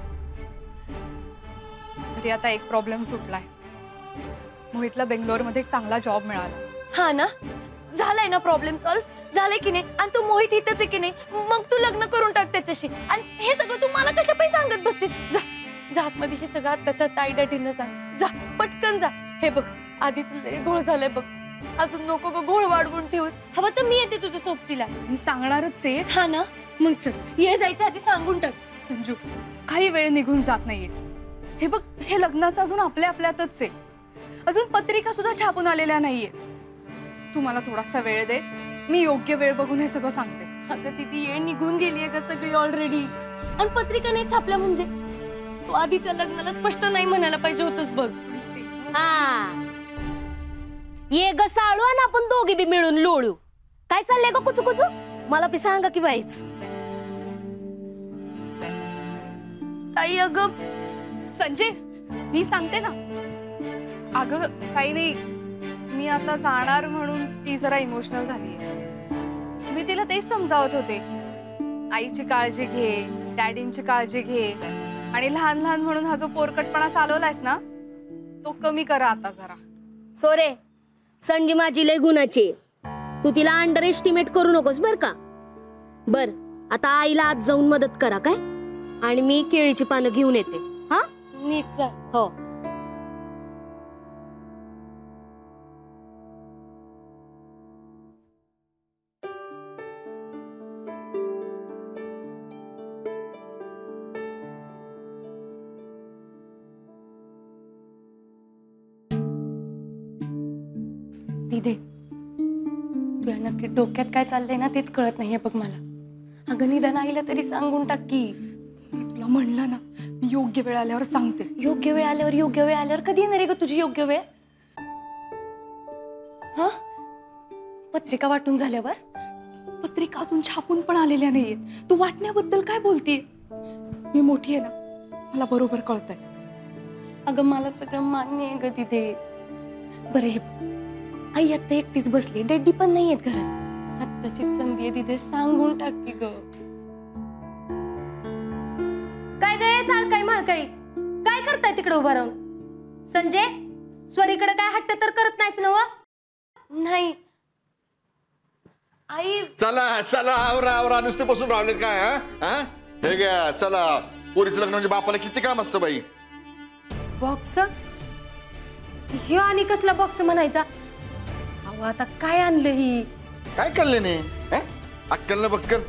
[SPEAKER 7] तरी आता एक प्रॉब्लेम सुटलाय. मोहितला बेंगलोरमध्ये एक चांगला जॉब मिळाला.
[SPEAKER 2] हा ना, झालाय ना प्रॉब्लेम सॉल्व्ह? झालंय की नाही? आणि तू मोहित इथंच आहे की नाही? मग तू लग्न करून टाक त्याच्याशी. आणि हे सगळं तू मला कशा पायी सांगत बसतीस? जा जा आतमध्ये, हे सगळं आत्ताच्या ताईडॅडीनं सांग. जा पटकन जा. हे बघ आधीच लय घोळ झालाय बघ, अजून नको ग घोळ वाढवून ठेवूस. हवं तर मी येते तुझ्या सोबतीला.
[SPEAKER 7] मी सांगणारच आहे.
[SPEAKER 2] हा ना, मग चल ये, जायच्या आधी सांगून टाक.
[SPEAKER 7] संजू, काही वेळ निघून जात नाहीये. हे बघ, हे लग्नाचं अजून आपल्या आपल्यातच आहे. अजून पत्रिका सुद्धा छापून आलेल्या नाहीये. तू मला थोडासा वेळ दे, मी योग्य वेळ बघून हे सगळं सांगते.
[SPEAKER 2] अगं तिथे येळ निघून गेलीये का सगळी ऑलरेडी? आणि पत्रिका नाही छापल्या म्हणजे तू आधीच्या लग्नाला स्पष्ट नाही म्हणायला पाहिजे होतस बघ.
[SPEAKER 15] हा ये ग साळू, आणि आपण दोघी बी मिळून लोळू. काय चाललंय ग कुचू कुचू? मला बी सांगा की बाईच.
[SPEAKER 2] काही अगं
[SPEAKER 7] संजय, मी सांगते ना. अगं काही नाही, मी आता जाणार म्हणून ती जरा इमोशनल झालीये. मी तिला तेच समजावत होते, आईची काळजी घे, डॅडींची काळजी घे, आणि लहान लहान म्हणून हा जो पोरकटपणा चालवलायस ना, तो कमी करा आता जरा.
[SPEAKER 15] सोरे, संजी माझी लय गुणाची, तू तिला अंडर एस्टिमेट करू नकोस बर का. बर, आता आईला आज जाऊन मदत करा काय, आणि मी केळीची पानं घेऊन येते. हा
[SPEAKER 2] नीट जा.
[SPEAKER 15] हो.
[SPEAKER 2] दीदी, तुझ्या नक्की डोक्यात काय चाललंय ना तेच कळत नाहीये बघ मला. अगं निदान आईला तरी सांगून टाक की.
[SPEAKER 7] मी तुला म्हणलं ना, मी योग्य वेळ आल्यावर सांगते.
[SPEAKER 2] योग्य वेळ आल्यावर? योग्य वेळ आल्यावर कधी येणार आहे ग तुझी योग्य वेळ? हा, पत्रिका वाटून झाल्यावर?
[SPEAKER 7] पत्रिका अजून छापून पण आलेल्या नाहीयेत. तू वाटण्याबद्दल काय बोलतीये? मी मोठी आहे ना, मला बरोबर कळतंय.
[SPEAKER 2] अगं मला सगळं मान्य आहे ग तिथे. बरं हे आई आता एकटीच बसली, डेडी पण नाहीयेत घरात. आत्ताची संधी आहे तिथे, सांगून टाक की ग.
[SPEAKER 1] काय गं साळकाई माळकाई, काय करताय तिकडे उभं राहून? संजय, स्वरीकडे काय हट्ट तर करत नाहीस ना?
[SPEAKER 2] नाही आई.
[SPEAKER 5] चला चला, आवरा आवरा, नुसते बसून राहिलेत काय? हा, हे घ्या चला. पोरीचं लग्न म्हणजे बापाला किती काम असतं बाई.
[SPEAKER 1] बॉक्स? ह्यो आणि कसला बॉक्स म्हणायचा? अहो आता काय आणलं ही?
[SPEAKER 5] काय कळले नाही? अक्कल ना बक्कल.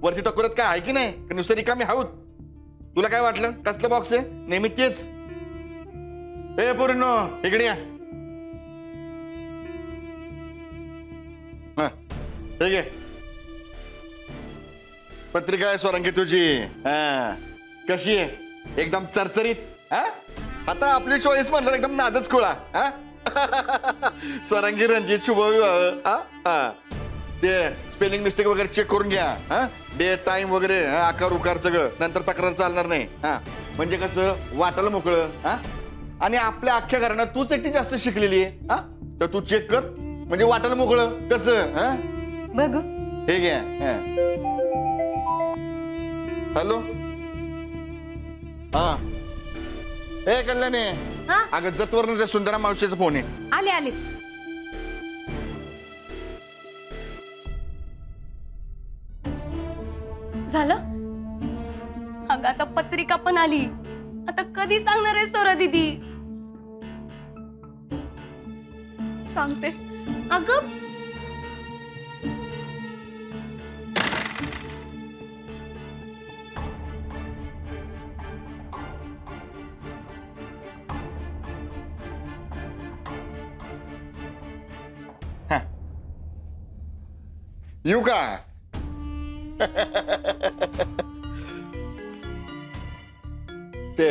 [SPEAKER 5] वरती टकोरात काय आहे की नाही? नुसतं रिकामी हाऊत. तुला काय वाटलं कसलं बॉक्स आहे? नेहमी तेच. ए पोरींनो, इकडे या. ठीक आहे, पत्रिका आहे स्वरांगी तुझी. कशी आहे? एकदम चरचरीत. आता आपली चॉईस म्हणलं एकदम नादच खुळा. स्वरांगी रणजित शुभविवाह. ते स्पेलिंग मिस्टेक वगैरे चेक करून घ्या. डेट टाइम वगैरे आकार उकार सगळं. नंतर तक्रार चालणार नाही. म्हणजे कसं वाटायला मोकळं. आणि आपल्या अख्ख्या घरानं तूच एकटी जास्त शिकलेली आहे. तर तू चेक कर म्हणजे वाटायला मोकळं कसं.
[SPEAKER 1] बघू
[SPEAKER 5] हे घ्या. हॅलो. हा, ए कल्याणी,
[SPEAKER 1] हा?
[SPEAKER 5] अगं जतवरनं त्या सुंदरा मावशीचा फोन आहे.
[SPEAKER 1] आले आले.
[SPEAKER 2] झालं? अगं आता पत्रिका पण आली. आता कधी सांगणार आहे सोरा दीदी?
[SPEAKER 7] सांगते.
[SPEAKER 2] अगं
[SPEAKER 5] येऊ का? ते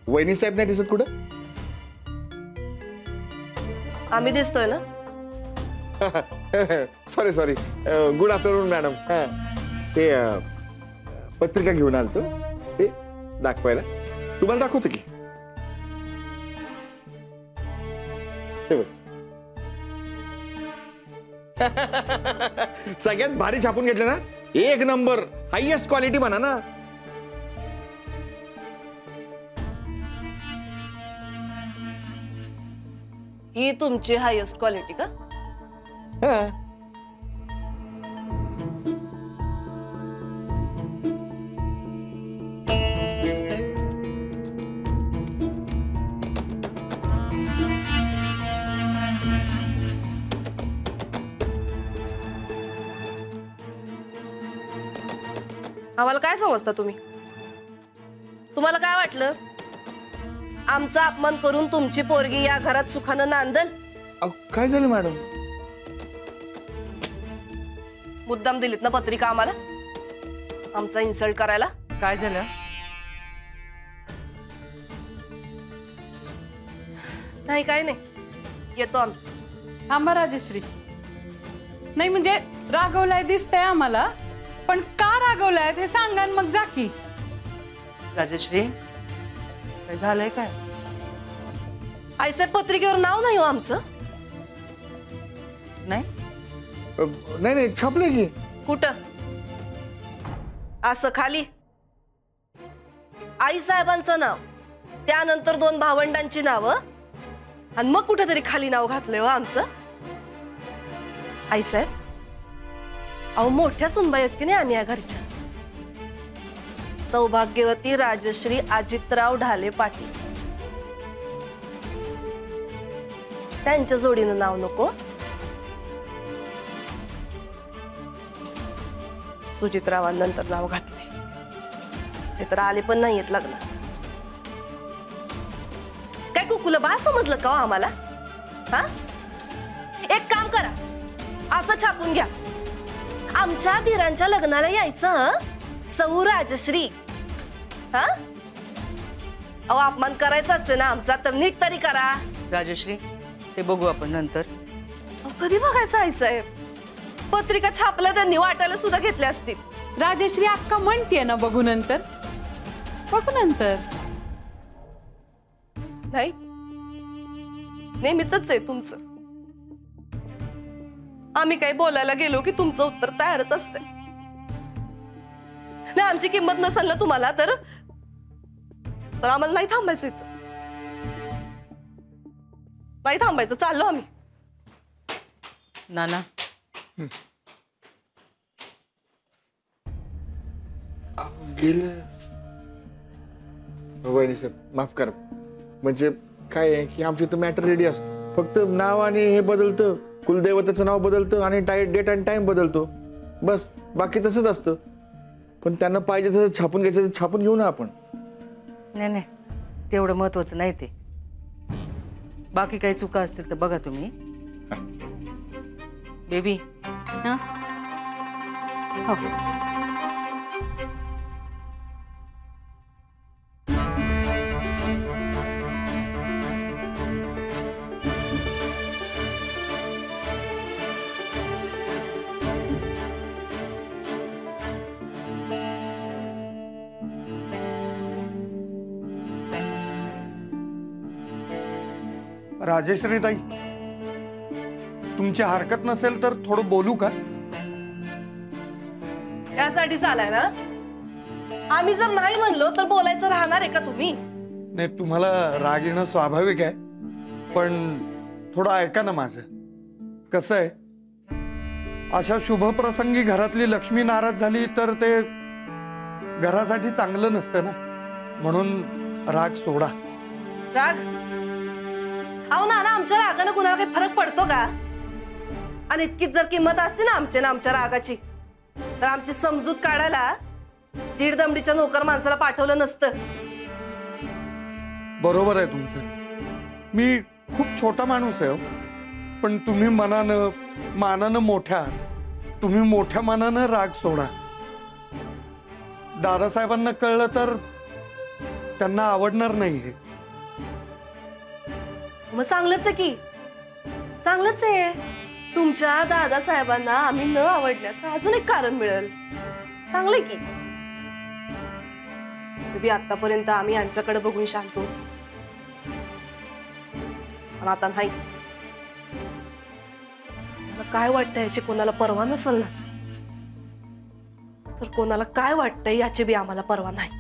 [SPEAKER 5] वहिनी साहेब नाही दिसत कुठं?
[SPEAKER 2] आम्ही दिसतोय ना?
[SPEAKER 5] Sorry sorry. Good afternoon madam. ते पत्रिका घेऊन आलतो ते दाखवायला. तुम्हाला दाखवतो की. सगळ्यात भारी छापून घेतले ना. 1 नंबर हायएस्ट क्वालिटी म्हणा ना.
[SPEAKER 2] ही तुमची हायेस्ट क्वालिटी का? आम्हाला काय समजता तुम्ही? तुम्हाला काय वाटलं आमचा अपमान करून तुमची पोरगी या घरात सुखानं नांदल?
[SPEAKER 5] काय झालं मॅडम?
[SPEAKER 2] मुद्दाम दिलीत ना पत्रिका आम्हाला आमचा इन्सल्ट करायला?
[SPEAKER 12] काय झालं?
[SPEAKER 2] नाही काय नाही, येतो आम्ही.
[SPEAKER 11] थांबा राजश्री. नाही म्हणजे रागवलाय दिसतंय आम्हाला, पण का रागवलाय ते सांगा मग जा की.
[SPEAKER 12] राजश्री काय झालंय काय?
[SPEAKER 2] आईसाहेब पत्रिकेवर नाव नाही हो आमचं.
[SPEAKER 12] नाही
[SPEAKER 5] नाही छापले की.
[SPEAKER 2] कुठं? असं खाली आई साहेबांचं नाव, त्यानंतर 2 भावंडांची नावं, आणि मग कुठेतरी खाली नाव घातलंय हो आमचं. आई साहेब अहो मोठ्या सुनबाई आहेत की नाही आम्ही या घरच्या. सौभाग्यवती राजश्री अजितराव ढाले पाटील. त्यांच्या जोडीनं नाव नको? सुजितरावांनंतर नाव घातले ते तर आले पण नाहीयेत लग्न. काय कुकुला बाळ समजलं का आम्हाला? हा, एक काम करा, असं छापून घ्या, आमच्या धीरांच्या लग्नाला यायचं सौ राजश्री. हा, अहो अपमान करायचाच आहे ना आमचा, तर नीट तरी करा.
[SPEAKER 12] राजश्री ते बघू आपण नंतर.
[SPEAKER 2] कधी बघायचं आई साहेब? पत्रिका छापल्या त्यांनी वाटायला सुद्धा घेतल्या असतील.
[SPEAKER 11] राजश्री अक्का म्हणतीये ना बघू नंतर. बघू नंतर
[SPEAKER 2] नाही, नेहमीच आहे तुमचं. आम्ही काही बोलायला गेलो की तुमचं उत्तर तयारच असते. नाही आमची किंमत नसेल ना तुम्हाला तर आम्हाला नाही थांबायचं इथं. नाही थांबायचं, चाललो आम्ही.
[SPEAKER 12] नाना
[SPEAKER 5] गेले. वहिनी साहेब माफ करा. म्हणजे काय आहे की आमची इथं मॅटर रेडी असतो, फक्त नाव आणि हे बदलतं, कुलदैवताचं नाव बदलतं आणि डेट आणि टाइम बदलतो, बस. बाकी तसंच असतं. पण त्यांना पाहिजे तसं छापून घ्यायचं, छापून घेऊ ना आपण.
[SPEAKER 12] नाही नाही तेवढं महत्वाचं नाही ते. बाकी काही चुका असतील तर बघा तुम्ही. बेबी
[SPEAKER 10] राजेश्री ताई, तुमची हरकत नसेल तर थोडं बोलू का?
[SPEAKER 2] यासाठी चालाय ना. आम्ही जर नाही म्हणलो तर बोलायचं राहणार आहे का तुम्ही?
[SPEAKER 10] नाही, तुम्हाला राग येणं स्वाभाविक आहे, पण थोडं ऐका ना माझं. कसं आहे, अशा शुभप्रसंगी घरातली लक्ष्मी नाराज झाली तर ते घरासाठी चांगलं नसतं ना. म्हणून राग सोडा.
[SPEAKER 2] राग? अहो ना आमच्या रागानं कुणाला काही फरक पडतो का? आणि इतकीच जर किंमत असते ना आमच्या रागाची, तर आमची समजूत काढायला 1.5 दमडीच्या नोकर माणसाला पाठवलं नसतं.
[SPEAKER 10] बरोबर आहे तुमचं. मी खूप छोटा माणूस आहे हो. पण तुम्ही मानानं मोठ्या आहात. तुम्ही मोठ्या मानानं राग सोडा. दादासाहेबांना कळलं तर त्यांना आवडणार नाही हे.
[SPEAKER 2] मग चांगलंच आहे की, चांगलंच आहे. तुमच्या दादासाहेबांना आम्ही न आवडण्याचं अजून एक कारण मिळेल. चांगलंय की. बी आतापर्यंत आम्ही यांच्याकडे बघून शांत होतो, पण आता नाही. मला काय वाटतंय याची कोणाला परवा नसेल ना, तर कोणाला काय वाटतंय याची बी आम्हाला परवा नाही.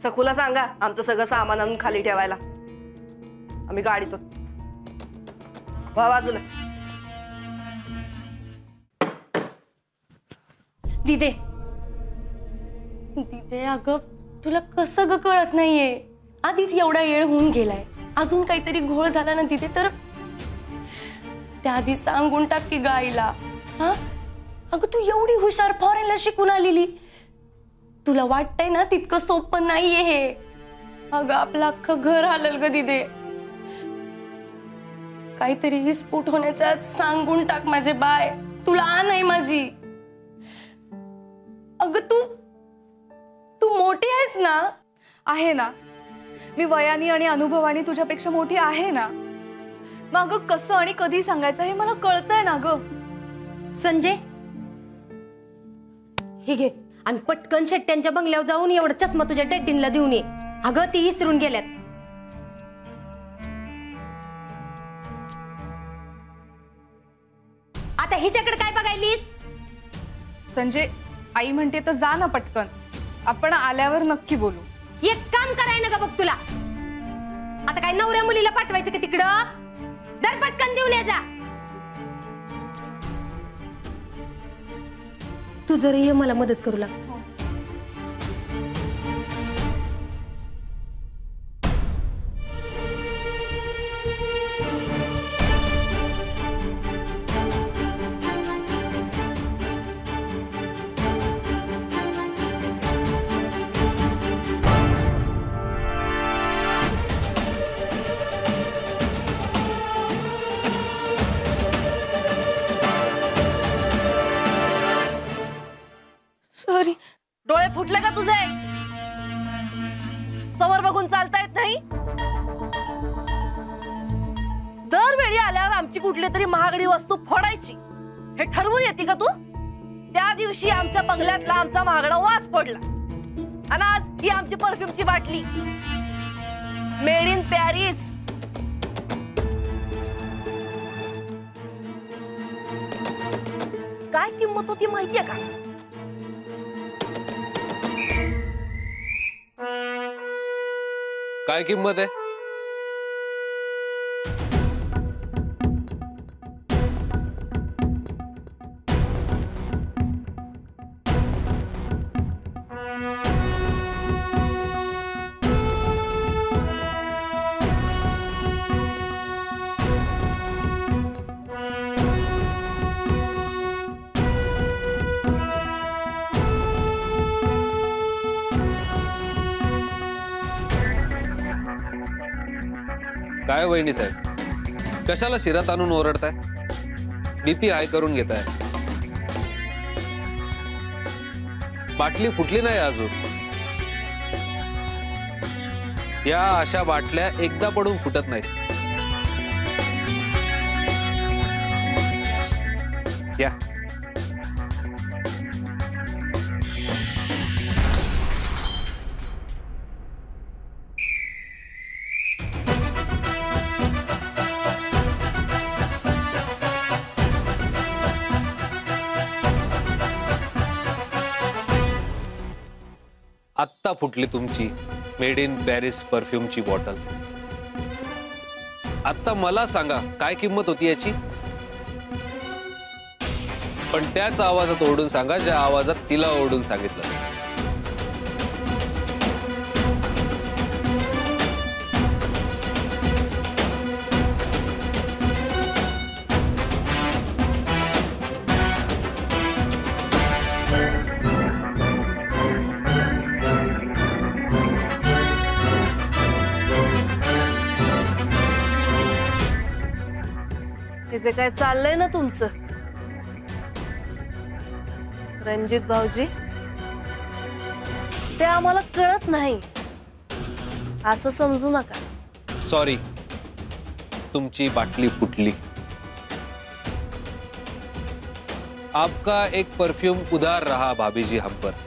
[SPEAKER 2] सखूला सांगा आमचं सगळं सामान आणून खाली ठेवायला. आम्ही गाडीत बाजूला. दिदे दिदे, अगं तुला कसं ग कळत नाहीये? आधीच एवढा वेळ होऊन गेलाय, अजून काहीतरी घोळ झाला ना दिदे तर त्याआधी सांगून टाक की गाईला. हा अगं तू एवढी हुशार, फॉरेनला शिकून आलेली, तुला वाटतंय ना तितकं सोपं नाहीये हे. अगं आपलं अख्खं घर हालल ग दिदे. काहीतरी विस्फोट होण्याचा सांगून टाक माझे बाय. तुला आण आहे माझी. अगं तू मोठी आहेस ना.
[SPEAKER 7] आहे ना, मी वयाने आणि अनुभवाने तुझ्यापेक्षा मोठी आहे ना. मग अगं कसं आणि कधी सांगायचं हे मला कळतंय ना ग.
[SPEAKER 1] संजय, हे घे आणि पटकन शेट्ट्यांच्या बंगल्यावर जाऊन एवढा चष्मा तुझ्या डॅडींला देऊन ये. अगं ती विसरून गेल्यात. आता हिच्याकडे काय बघायलीस?
[SPEAKER 7] संजय, आई म्हणते तर जा ना पटकन, आपण आल्यावर नक्की बोलू.
[SPEAKER 1] एक काम कराय ना ग बघ तुला. आता काय नवऱ्या मुलीला पाठवायचं का तिकडं? दर पटकन देऊन ये जा. तू जरी ये मला मदत करू लाग.
[SPEAKER 2] सॉरी. डोळे फुटले का तुझे? समोर बघून चालता येत नाही? दरवेळी आल्यावर आमची कुठली तरी महागडी वस्तू फोडायची हे ठरवून येते का तू? त्या दिवशी आमच्या बंगल्यातला आमचा महागडा वास पडला, आणि आज ही आमची परफ्यूमची बाटली मेड इन पॅरिस. काय किंमत होती माहितीये का?
[SPEAKER 4] काय किंमत आहे? काय वहिनी साहेब, कशाला शिरात आणून ओरडताय? बीपी हाय करून घेताय. बाटली फुटली नाही अजून. या अशा बाटल्या एकदा पडून फुटत नाहीत. या आत्ता फुटली तुमची मेड इन पॅरिस परफ्यूमची बॉटल. आत्ता मला सांगा काय किंमत होती याची. पण त्याच आवाजात ओरडून सांगा ज्या आवाजात तिला ओरडून सांगितलं.
[SPEAKER 2] हे जे काय चाललंय ना तुमचं रणजित भाऊजी, ते आम्हाला कळत नाही असं समजू नका.
[SPEAKER 4] सॉरी, तुमची बाटली फुटली. आपका एक परफ्यूम उधार रहा भाभी जी हम पर.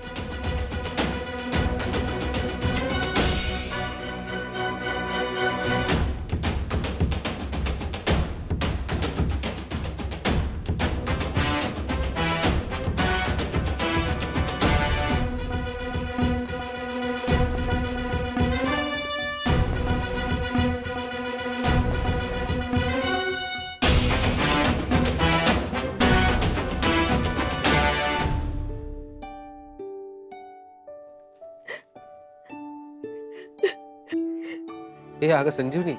[SPEAKER 4] हे अगं संजीवनी,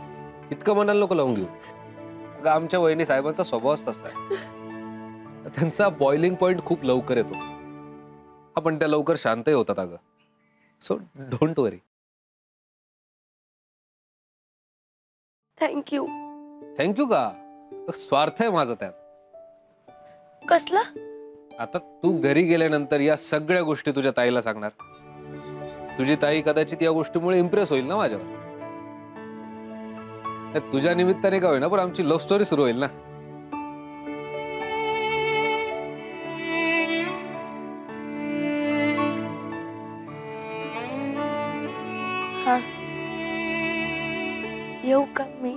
[SPEAKER 4] इतकं मनाला नको लावून घेऊ. अगं आमच्या वहिनी साहेबांचा स्वभावच तसा आहे. त्यांचा बॉइलिंग पॉइंट खूप लवकर येतो. आपण त्या लवकर शांतही होतात अगं. So don't worry.
[SPEAKER 2] Thank you.
[SPEAKER 4] Thank you का? स्वार्थ आहे माझा त्यात.
[SPEAKER 2] कसला?
[SPEAKER 4] आता तू घरी गेल्यानंतर या सगळ्या गोष्टी तुझ्या ताईला सांगणार. तुझी ताई कदाचित या गोष्टीमुळे इम्प्रेस होईल ना माझ्यावर. तुझ्या निमित्ताने का होईना पण आमची लव्ह स्टोरी सुरू होईल ना.
[SPEAKER 2] हा, येऊ का मी?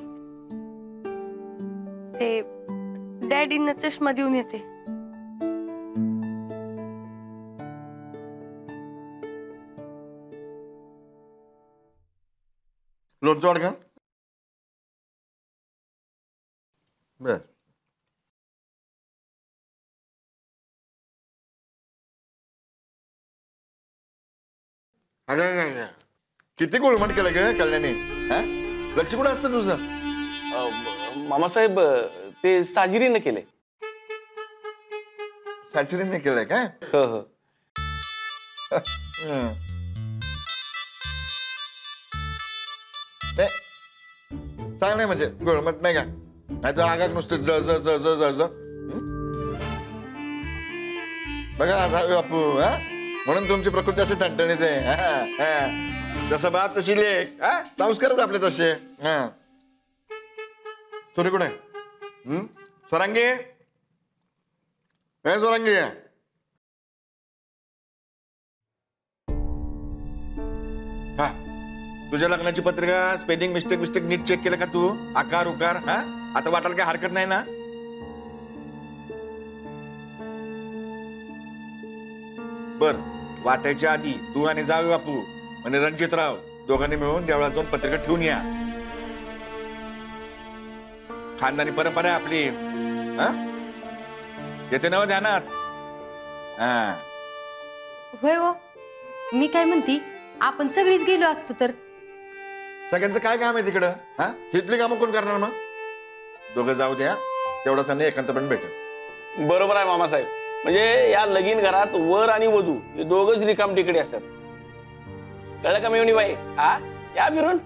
[SPEAKER 2] ते डॅडींना चष्मा देऊन येते.
[SPEAKER 5] लोणचं वाढ का? बर. अगं किती गोळमट केलं ग कल्याणी. लक्ष कुठं असतं तुझं?
[SPEAKER 6] मामासाहेब ते साजिरीने केलंय.
[SPEAKER 5] साजिरीने केलंय काय?
[SPEAKER 6] हो हो.
[SPEAKER 5] चांगलं म्हणजे गोळमट नाही का? नाही तर आगाग नुसतं जळजळ जळजळ जळजळ. बघा बापू, म्हणून तुमची प्रकृती अशी ठणठणीत आहे. जसं बाप तशी लेख. संस्कारच आपले तसे. सोरी कुठे? स्वरांगी, स्वरांगी. हा, तुझ्या लग्नाची पत्रिका स्पेलिंग मिस्टेक नीट चेक केलं का तू? आकार उकार आता वाटायला काही हरकत नाही ना? बर, वाटायच्या आधी तू आणि जावे बापू आणि रणजितराव दोघांनी मिळून देवळात जाऊन पत्रिका ठेवून या. खानदानी परंपरा आहे आपली. येते नव ध्यानात.
[SPEAKER 1] होय हो, मी काय म्हणती, आपण सगळीच गेलो असतो तर.
[SPEAKER 5] सगळ्यांचं काय काम आहे तिकडं? हितली कामं कोण करणार मग? दोघं जाऊ द्या, तेवढं त्यांना एकांत पण भेटेल.
[SPEAKER 6] बरोबर आहे मामासाहेब. म्हणजे या लगीन घरात वर आणि वधू हे दोघच रिकाम टिकडे असतात. कळलं का मेवणी बाई? या फिरून.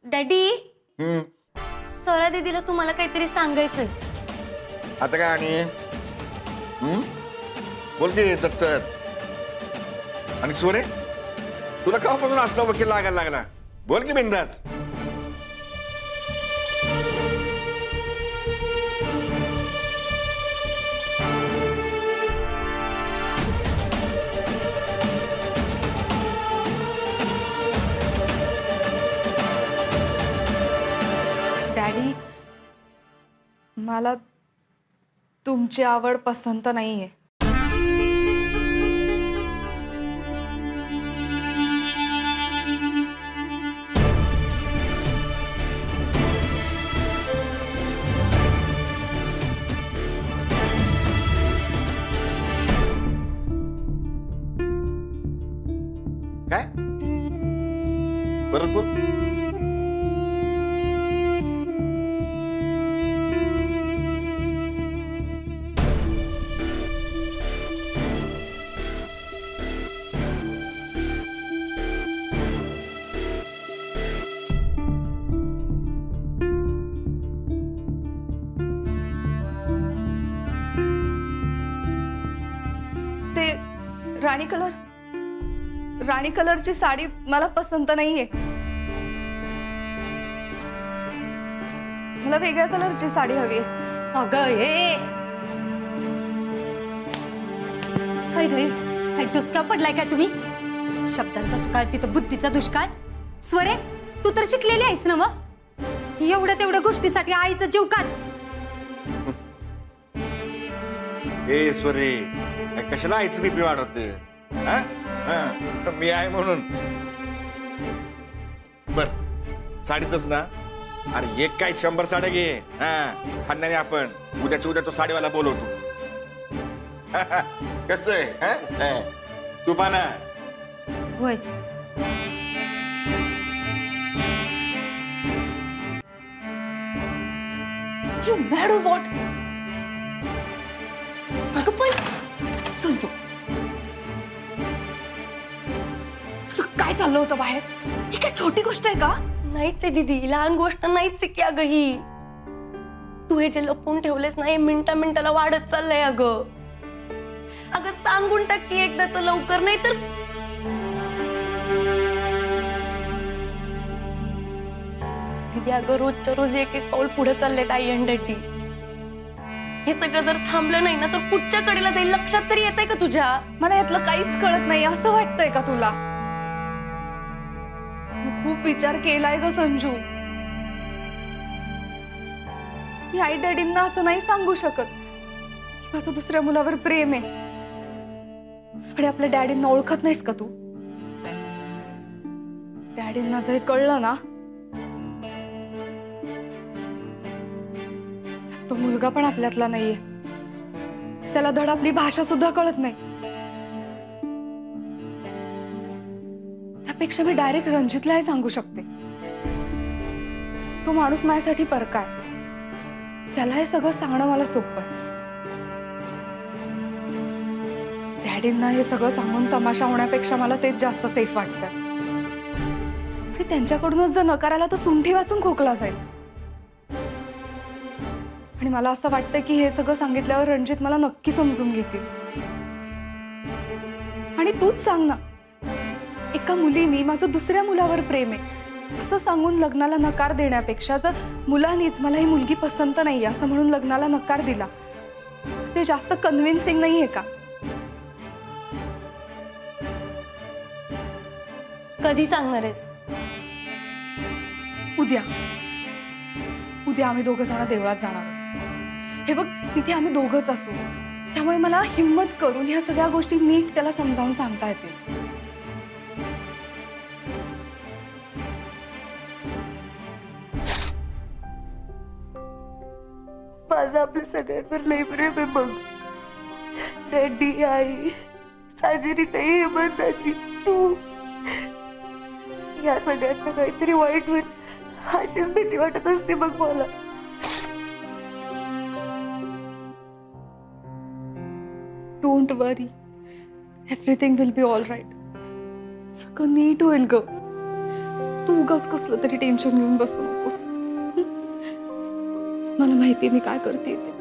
[SPEAKER 2] डॅडी, सोरा दीदीला तुम्हाला काहीतरी सांगायचंय.
[SPEAKER 5] आता काय? आणि बोल की चटचट. आणि सोरे, तुला केव्हापासून असला वकील लागायला लागला? बोल की बिंदास.
[SPEAKER 7] डॅडी, मला तुमची आवड पसंत नाहीये. राणी कलरची साडी मला पसंत नाहीये. मला वेगळ्या कलरची साडी हवी आहे.
[SPEAKER 1] अगं हे काय गे काय दुष्काळ पडलाय काय तुम्ही? शब्दांचा सुकाळ तिथं बुद्धीचा दुष्काळ. स्वरे तू तर शिकलेली आहेस ना मग? एवढ्या तेवढ्या गोष्टीसाठी आईचा जीव काढ.
[SPEAKER 5] ए स्वरे कशाला आईचं बीपी वाढवते? मी आहे म्हणून. बर साडीतच ना? अरे एक काय 100 साड्या घे. खांद्याने आपण उद्याच्या उद्या तो साडीवाला बोलवतो. कस आहे तू पाना?
[SPEAKER 1] होय
[SPEAKER 7] You mad or what? अगं पण चल तू. तुझं काय चाललं होतं बाहेर? ही काय छोटी गोष्ट आहे का?
[SPEAKER 2] नाहीच आहे दीदी, लहान गोष्ट नाहीच आहे की अगं ही. तू हे जे लपून ठेवलेस ना हे मिनिटा मिनिटाला वाढत चाललंय अगं. अगं सांगून टाक की एकदाच लवकर, नाही तर दीदी अगं रोजच्या रोज एक एक पाऊल पुढे चाललेत आई आणि डॅडी. हे सगळं जर थांबलं नाही ना तर पुढच्या कडेला जाईल. लक्षात तरी येतंय का तुझ्या?
[SPEAKER 7] मला यातलं काहीच कळत नाही असं वाटतंय का तुला? मी खूप विचार केलाय ग संजू. मी आई डॅडींना असं नाही सांगू शकत की माझं दुसऱ्या मुलावर प्रेम आहे. आणि आपल्या डॅडींना ओळखत नाहीस का तू? डॅडींना जर कळलं ना तो मुलगा पण आपल्यातला नाहीये. त्याला धड आपली भाषा सुद्धा कळत नाही. त्यापेक्षा मी डायरेक्ट रणजितला हे सांगू शकते. तो माणूस माझ्यासाठी परका आहे. त्याला हे सगळं सांगणं मला सोपं आहे. डॅडींना हे सगळं सांगून तमाशा होण्यापेक्षा मला तेच जास्त सेफ वाटतं. आणि त्यांच्याकडूनच जर नकार आला तर सुंठी वाचून खोकला जाईल. आणि मला असं वाटतं की हे सगळं सांगितल्यावर रणजित मला नक्की समजून घेतील. आणि तूच सांग ना, एका मुलीने माझं दुसऱ्या मुलावर प्रेम आहे असं सांगून लग्नाला नकार देण्यापेक्षा जर मुलानीच मला ही मुलगी पसंत नाही असं म्हणून लग्नाला नकार दिला ते जास्त कन्व्हिन्सिंग नाहीये का?
[SPEAKER 2] कधी सांगणार आहेस?
[SPEAKER 7] उद्या. उद्या आम्ही दोघं जण देवळात जाणार. हे बघ तिथे आम्ही दोघंच असू. त्यामुळे मला हिम्मत करून ह्या सगळ्या गोष्टी नीट त्याला समजावून सांगता येतील.
[SPEAKER 2] माझं आपल्या सगळ्यांवर लई प्रेम आहे बघ. डॅडी, आई, साजरी ताई, हेमंताची, तू. या सगळ्यांना काहीतरी वाईट होईल अशीच भीती वाटत असते बघ मला.
[SPEAKER 7] Don't worry, everything will be all right. सगळं नीट होईल ग. तू उगाच कसलं तरी टेन्शन घेऊन बसू नकोस. मला माहितीये मी काय करते ते.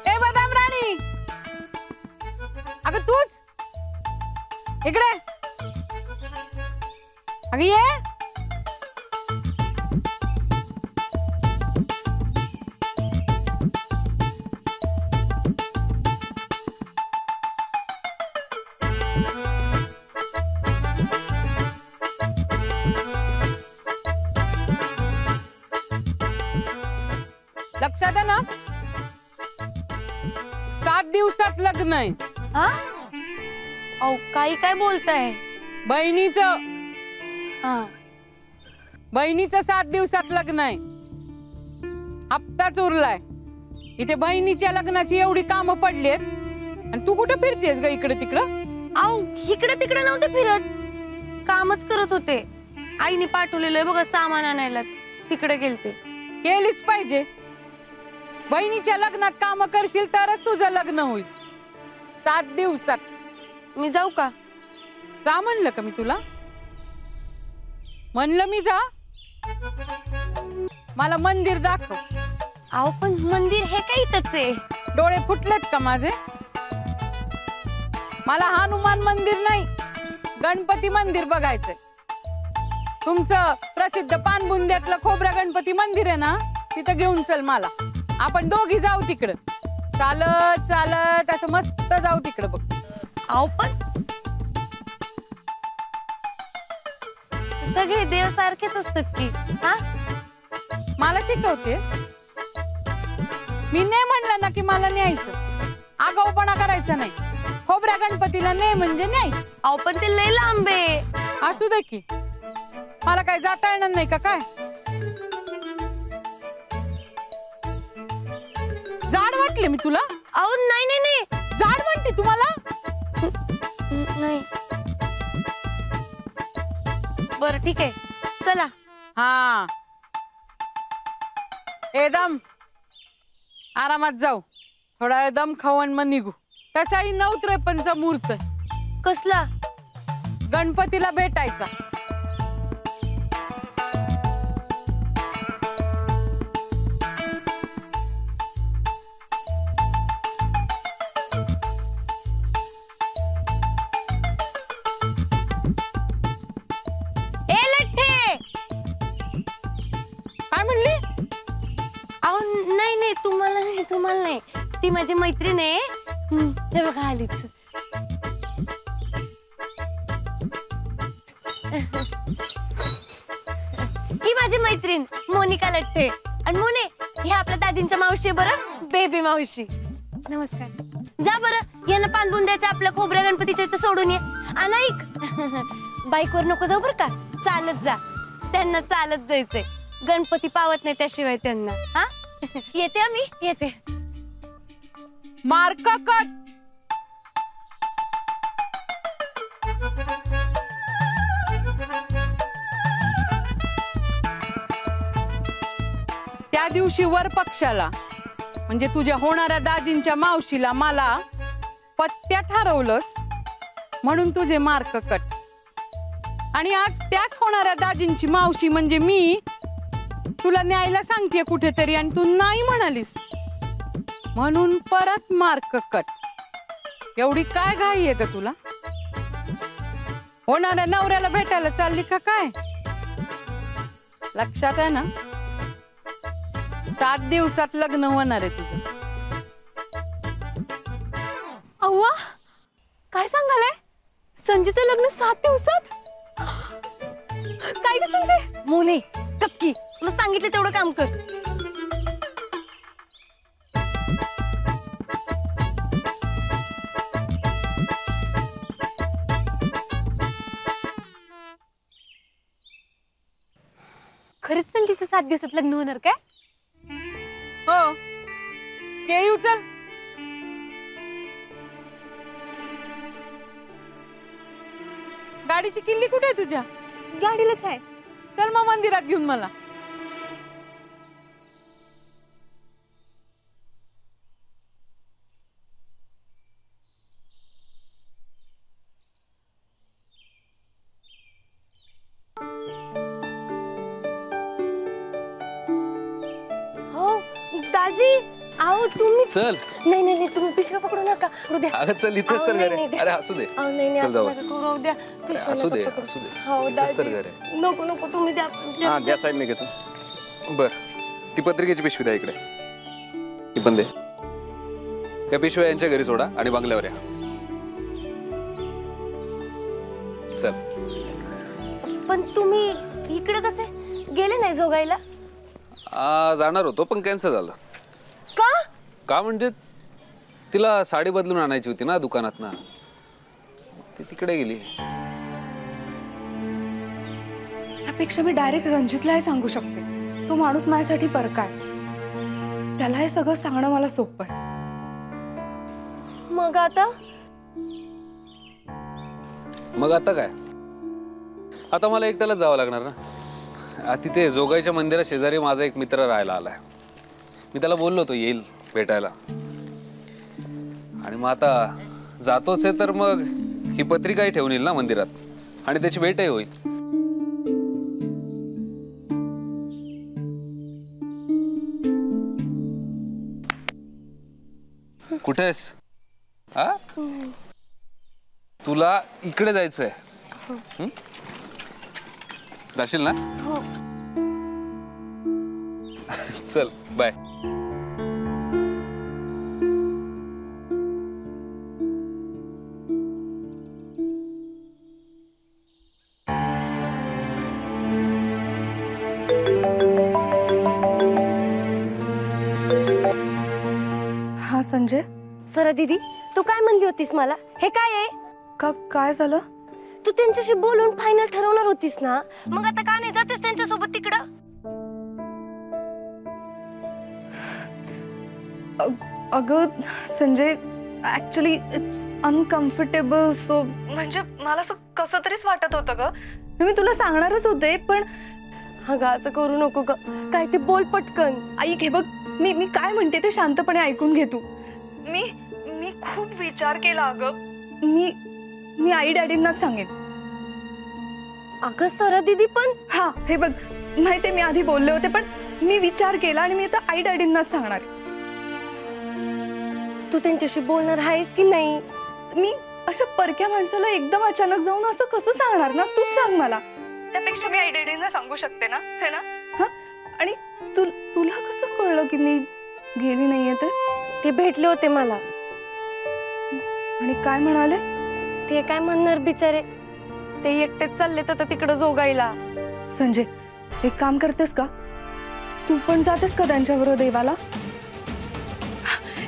[SPEAKER 11] ए बदाम राणी, अगं तूच इकडे. अगं ये. लक्षात आहे ना? 7 दिवसात लग्न आहे.
[SPEAKER 2] हा? अहो काही काय बोलताय?
[SPEAKER 11] बहिणीचं. बहिणीचं 7 दिवसात लग्न आहे. हप्ताच उरलाय. इथे बहिणीच्या लग्नाची एवढी कामं पडलीत आणि तू कुठे फिरतेस ग इकडे तिकडं?
[SPEAKER 2] आऊ इकडे तिकडे नव्हते फिरत, कामच करत होते. आईने पाठवलेलं आहे बघा सामान आणायला, तिकडे गेलते.
[SPEAKER 11] केलीच पाहिजे. बहिणीच्या लग्नात काम करशील तरच तुझं लग्न होईल. 7 दिवसात.
[SPEAKER 2] मी जाऊ का?
[SPEAKER 11] जा म्हणलं का मी तुला? म्हणलं मी जा. मला मंदिर दाखव.
[SPEAKER 2] आहो पण मंदिर हे काय इथंच आहे.
[SPEAKER 11] डोळे फुटलेत का माझे? मला हनुमान मंदिर नाही, गणपती मंदिर बघायचंय. तुमचं प्रसिद्ध पानबुंद्यातलं खोबरा गणपती मंदिर आहे ना, तिथं घेऊन चल मला. आपण दोघी जाऊ तिकडं. चालत चालत असं मस्त जाऊ तिकडं बघ.
[SPEAKER 2] आहो पण सगळे देव सारखेच असतात की. हा
[SPEAKER 11] मला शिकवते. मी नाही म्हणलं ना की मला न्यायचं. आगाऊपणा करायचा नाही. खोबऱ्या गणपतीला नाही म्हणजे नाही.
[SPEAKER 2] अहो पण ते लय लांब आहे.
[SPEAKER 11] असू दे की, मला काय जाता येणार नाही का काय? जाड वाटले मी तुला?
[SPEAKER 2] अहो नाही नाही नाही,
[SPEAKER 11] जाड म्हणते तुम्हाला?
[SPEAKER 2] नाही. बरं ठीक आहे चला.
[SPEAKER 11] हा दम आरामात जाऊ. थोडा वेळ दम खाऊ आणि मग निघू. तसाही 9:53 मुहूर्त आहे.
[SPEAKER 2] कसला?
[SPEAKER 11] गणपतीला भेटायचा.
[SPEAKER 2] तुम्हाला नाही, ती माझी मैत्रीण आहे. हे बघा आलीच. ही माझी मैत्रीण मोनिका लठ्ठे. आणि मोने हे आपल्या दादींच्या मावशी बरं, बेबी मावशी.
[SPEAKER 3] नमस्कार.
[SPEAKER 2] जा बरं यांना पानबुंद्याच्या आपल्या खोबऱ्या गणपतीच्या इथं सोडून ये. आणि ऐक बाईकवर नको जाऊ बरं का, चालत जा. त्यांना चालत जायचंय. गणपती पावत नाही त्याशिवाय त्यांना. हा येते आम्ही येते.
[SPEAKER 11] Mark cut. त्या दिवशी वर पक्षाला म्हणजे तुझ्या होणाऱ्या दाजींच्या मावशीला मला पत्त्यात हरवलंस म्हणून तुझे मार्क कट. आणि आज त्याच होणाऱ्या दाजींची मावशी म्हणजे मी तुला न्यायला सांगते कुठेतरी आणि तू नाही म्हणालीस म्हणून परत मार्क कट. एवढी काय घाई आहे ग तुला? होणाऱ्या नवऱ्याला भेटायला चालली का काय? लक्षात आहे ना? 7 दिवसात लग्न होणार आहे तुझं.
[SPEAKER 3] अव्वा काय सांगाले? संजयचं लग्न 7 दिवसात? काय ग संजय?
[SPEAKER 2] मोने कपकी, तुला सांगितलं तेवढं काम कर.
[SPEAKER 3] खरंच संजयचं 7 दिवसात लग्न होणार काय?
[SPEAKER 11] हो. केळी उचल. गाडीची किल्ली कुठे आहे तुझ्या?
[SPEAKER 3] गाडीलाच आहे.
[SPEAKER 11] चल मग मंदिरात घेऊन मला.
[SPEAKER 2] हो दाजी, आओ तुम्ही.
[SPEAKER 4] चल.
[SPEAKER 2] नाही नाही नाही, तुम्ही पिशव्या पकडू नका. उद्या
[SPEAKER 4] अगं चल इथेच तर घर आहे. अरे असू दे.
[SPEAKER 2] नाही
[SPEAKER 4] चल जाऊ.
[SPEAKER 2] उद्या पिशव्या
[SPEAKER 4] असू दे
[SPEAKER 2] नका पकडू.
[SPEAKER 4] असू दे.
[SPEAKER 2] हो
[SPEAKER 4] इथेच तर
[SPEAKER 2] दाजी,
[SPEAKER 4] घर आहे.
[SPEAKER 2] नको नको तुम्ही द्या.
[SPEAKER 6] हा द्या साहेब, मी घेतो.
[SPEAKER 4] बर ती पत्रिकेची पिशवी द्या इकडे. ती पण दे. त्या पिशव्या यांच्या घरी सोडा आणि बंगल्यावर या. चल.
[SPEAKER 2] पण तुम्ही इकडे कसे गेले नाही जोगाईला?
[SPEAKER 4] जाणार होतो पण कॅन्सल झालं.
[SPEAKER 2] का?
[SPEAKER 4] का म्हणजे तिला साडी बदलून आणायची होती ना दुकानात ना, ती तिकडे गेली.
[SPEAKER 7] त्यापेक्षा मी डायरेक्ट रणजितलाही सांगू शकते. तो माणूस माझ्यासाठी परकाय. त्याला हे सगळं सांगणं मला सोपं आहे.
[SPEAKER 15] मग आता
[SPEAKER 4] काय आता मला एकट्याला जावं लागणार ना. तिथे जोगाईच्या मंदिरा शेजारी माझा एक मित्र राहायला आलाय. मी त्याला बोललो तो येईल भेटायला. आणि मग आता जातोच आहे तर मग ही पत्रिकाही ठेवून येईल ना मंदिरात आणि त्याची भेटही होईल. कुठे आहेस? हा तुला इकडे जायचंय? जाशील ना? चल बाय.
[SPEAKER 7] हा संजय.
[SPEAKER 15] सरा दीदी तू काय म्हणली होतीस मला? हे काय आहे?
[SPEAKER 7] काय झालं?
[SPEAKER 15] तू त्यांच्याशी बोलून फायनल ठरवणार होतीस ना, मग आता का नाही जातेस त्यांच्यासोबत तिकडं?
[SPEAKER 7] अगं Sanjay, actually it's uncomfortable. So म्हणजे मला असं कसं तरीच वाटत होतं ग. मी तुला सांगणारच होते पण
[SPEAKER 15] अगं असं करू नको ग. काय ते बोल पटकन.
[SPEAKER 7] ऐक हे बघ, मी काय म्हणते ते शांतपणे ऐकून घे तू. मी खूप विचार केला अगं. मी आई डॅडींनाच सांगेन.
[SPEAKER 15] अगं सरा दीदी पण
[SPEAKER 7] हा हे बघ, माहितीये मी आधी बोलले होते पण मी विचार केला आणि मी आता आई डॅडींनाच सांगणार आहे.
[SPEAKER 15] तू त्यांच्याशी बोलणार आहेस की नाही?
[SPEAKER 7] मी अशा परक्या माणसाला एकदम अचानक जाऊन असं कसं सांगणार ना? तूच सांग मला. त्यापेक्षा मी आई डॅडींना सांगू शकते ना, है ना? हा आणि तुला कसं कळलं की मी गेली नाहीये?
[SPEAKER 15] ते भेटले होते मला.
[SPEAKER 7] आणि काय म्हणाले?
[SPEAKER 15] ते काय म्हणणार बिचारे, ते एकटेच चालले तर तिकडं जोगाईला.
[SPEAKER 7] संजय एक काम करतेस का? तू पण जातेस का त्यांच्याबरोबर देवाला?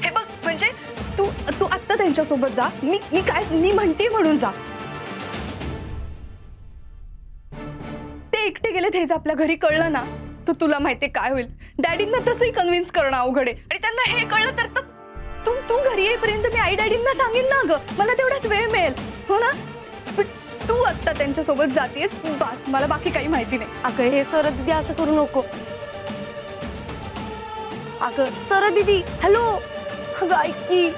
[SPEAKER 7] हे बघ म्हणजे तू आत्ता त्यांच्यासोबत जा. मी म्हणते म्हणून जा. ते एकटे गेले हेच आपल्या घरी कळलं ना तर तुला माहितीये काय होईल. डॅडींना तसंही कन्व्हिन्स करणं अवघड आहे आणि त्यांना हे कळलं तर तू घरी येईपर्यंत मी आई डॅडींना सांगेन ना ग. मला तेवढाच वेळ मिळेल हो ना. पण तू आत्ता त्यांच्यासोबत जातेस बस, मला बाकी काही माहिती नाही.
[SPEAKER 15] अगं हे सरा दीदी असं करू नको. अगं सरा दीदी हॅलो. अगं ऐक की